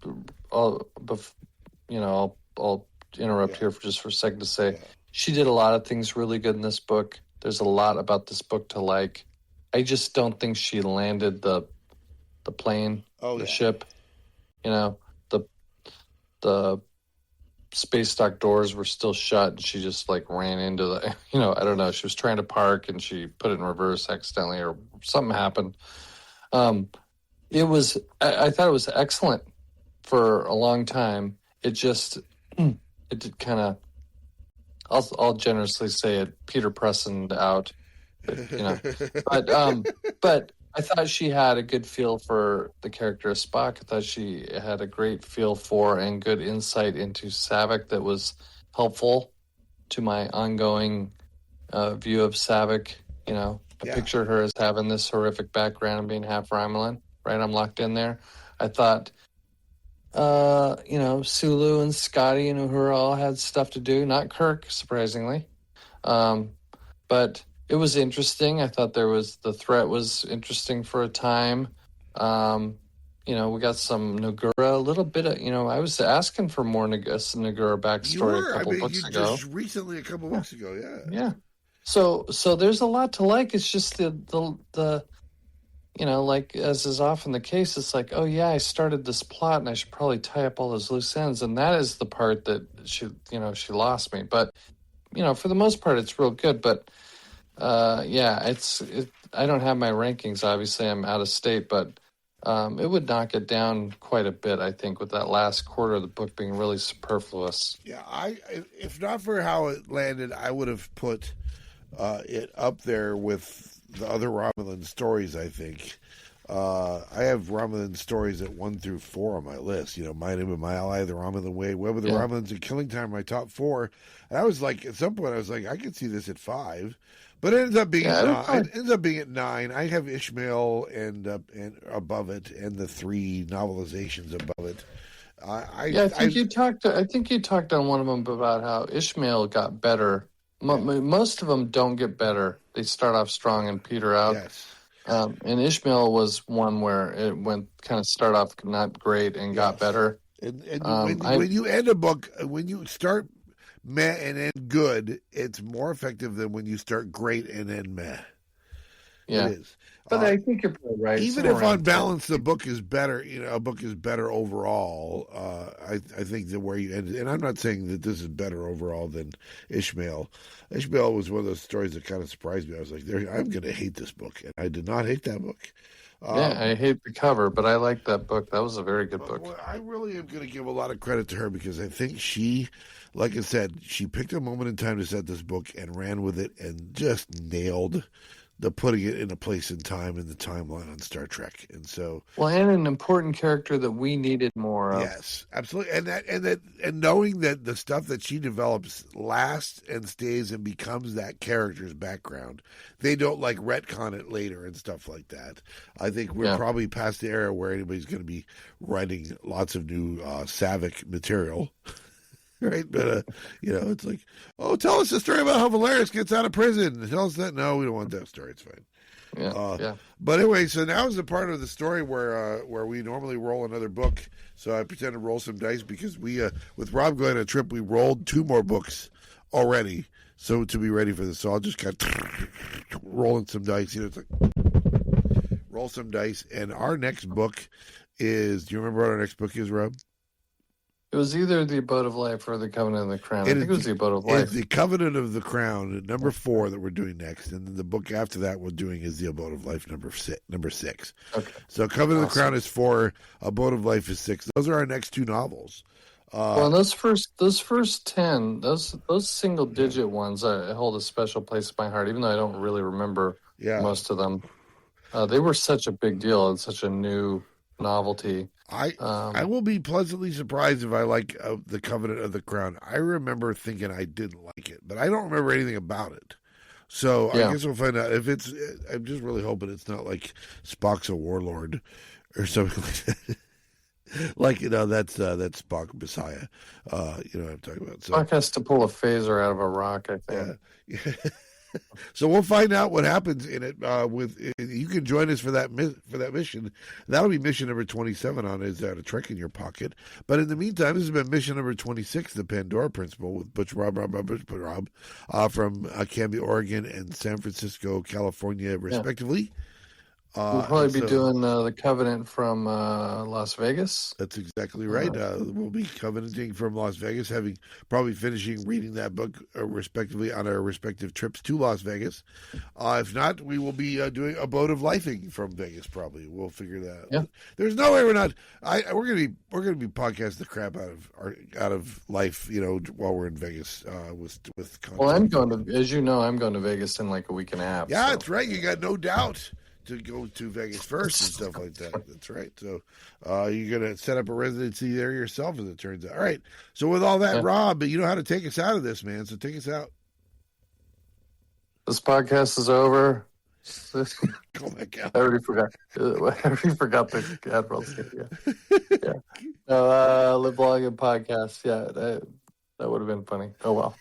I'll interrupt here for a second to say she did a lot of things really good in this book. There's a lot about this book to like. I just don't think she landed the plane, ship. The space dock doors were still shut, and she just ran into the. I don't know. She was trying to park, and she put it in reverse accidentally, or something happened. It was. I thought it was excellent for a long time. It just. It did kind of. I'll generously say it. Peter Presson out, but I thought she had a good feel for the character of Spock. I thought she had a great feel for and good insight into Saavik that was helpful to my ongoing view of Saavik. I pictured her as having this horrific background and being half Romulan. Right, I'm locked in there. I thought. Sulu and Scotty and Uhura all had stuff to do. Not Kirk, surprisingly. But it was interesting. I thought the threat was interesting for a time. We got some Nagura, a little bit of, I was asking for more Nagura backstory a couple books ago. Just recently, a couple weeks ago, yeah. Yeah. So there's a lot to like. It's just the as is often the case, it's like, oh yeah, I started this plot and I should probably tie up all those loose ends. And that is the part that she lost me. But, for the most part, it's real good. But, I don't have my rankings. Obviously, I'm out of state, but it would knock it down quite a bit, I think, with that last quarter of the book being really superfluous. Yeah, if not for how it landed, I would have put it up there with the other Romulan stories, I think. I have Romulan stories at 1 through 4 on my list. My Name and My Ally, The Romulan Way, Web of the Romulans, and Killing Time, my top 4. And I was like, at some point, I was like, I could see this at 5. But it ends up being at 9. I have Ishmael and above it, and the 3 novelizations above it. I think you talked on one of them about how Ishmael got better Most of them don't get better. They start off strong and peter out. Yes. And Ishmael was one where it start off not great and got better. And when you end a book, when you start meh and end good, it's more effective than when you start great and end meh. Yeah. It is. But I think you're probably right. Even if on balance the book is better, a book is better overall. I think that where you ended, and I'm not saying that this is better overall than Ishmael. Ishmael was one of those stories that kind of surprised me. I was like, I'm going to hate this book, and I did not hate that book. I hate the cover, but I like that book. That was a very good book. Well, I really am going to give a lot of credit to her because I think she, like I said, she picked a moment in time to set this book and ran with it and just nailed the putting it in a place in time in the timeline on Star Trek. And so, and an important character that we needed more of. Yes, absolutely. And knowing that the stuff that she develops lasts and stays and becomes that character's background. They don't like retcon it later and stuff like that. I think we're probably past the era where anybody's going to be writing lots of new Saavik material. Right, but it's like, tell us the story about how Valeris gets out of prison. Tell us that. No, we don't want that story. It's fine. Yeah. But anyway, so now is the part of the story where we normally roll another book. So I pretend to roll some dice because we, with Rob going on a trip, we rolled 2 more books already. So to be ready for this, so I'll just kind of rolling some dice. It's like roll some dice, and our next book is. Do you remember what our next book is, Rob? It was either the Abode of Life or the Covenant of the Crown. I think it was the Abode of Life. It's the Covenant of the Crown, number 4 that we're doing next, and then the book after that we're doing is the Abode of Life, number 6. Okay. So Covenant of the Crown is 4, Abode of Life is 6. Those are our next 2 novels. Those first 10, those single digit ones, hold a special place in my heart, even though I don't really remember most of them. They were such a big deal and such a new novelty. I will be pleasantly surprised if I like the Covenant of the Crown. I remember thinking I didn't like it, but I don't remember anything about it. So I guess we'll find out if it's. I'm just really hoping it's not like Spock's a warlord or something like that. Like that's Spock Messiah. You know what I'm talking about. So, Spock has to pull a phaser out of a rock, I think. Yeah. So we'll find out what happens in it. You can join us for that mission. That'll be mission number 27 on Is That a Trek in Your Pocket. But in the meantime, this has been mission number 26, the Pandora Principle with Butch Rob from Canby, Oregon, and San Francisco, California, respectively. We'll probably be doing the Covenant from Las Vegas. That's exactly right. We'll be covenanting from Las Vegas, probably finishing reading that book respectively on our respective trips to Las Vegas. If not, we will be doing Abode of Lifing from Vegas. Probably we'll figure that out. Yeah. There's no way we're not. We're gonna be podcasting the crap out of life. While we're in Vegas with content. Well, I'm going to, as you know, I'm going to Vegas in like a week and a half. Yeah, that's right. You got no doubt to go to Vegas first and stuff like that. That's right. So you're going to set up a residency there yourself, as it turns out. All right. So with all that, Rob, you know how to take us out of this, man. So take us out. This podcast is over. Oh, my God. I already forgot. The Admiral's name. Yeah. Live long and podcast. Yeah, that would have been funny. Oh, well.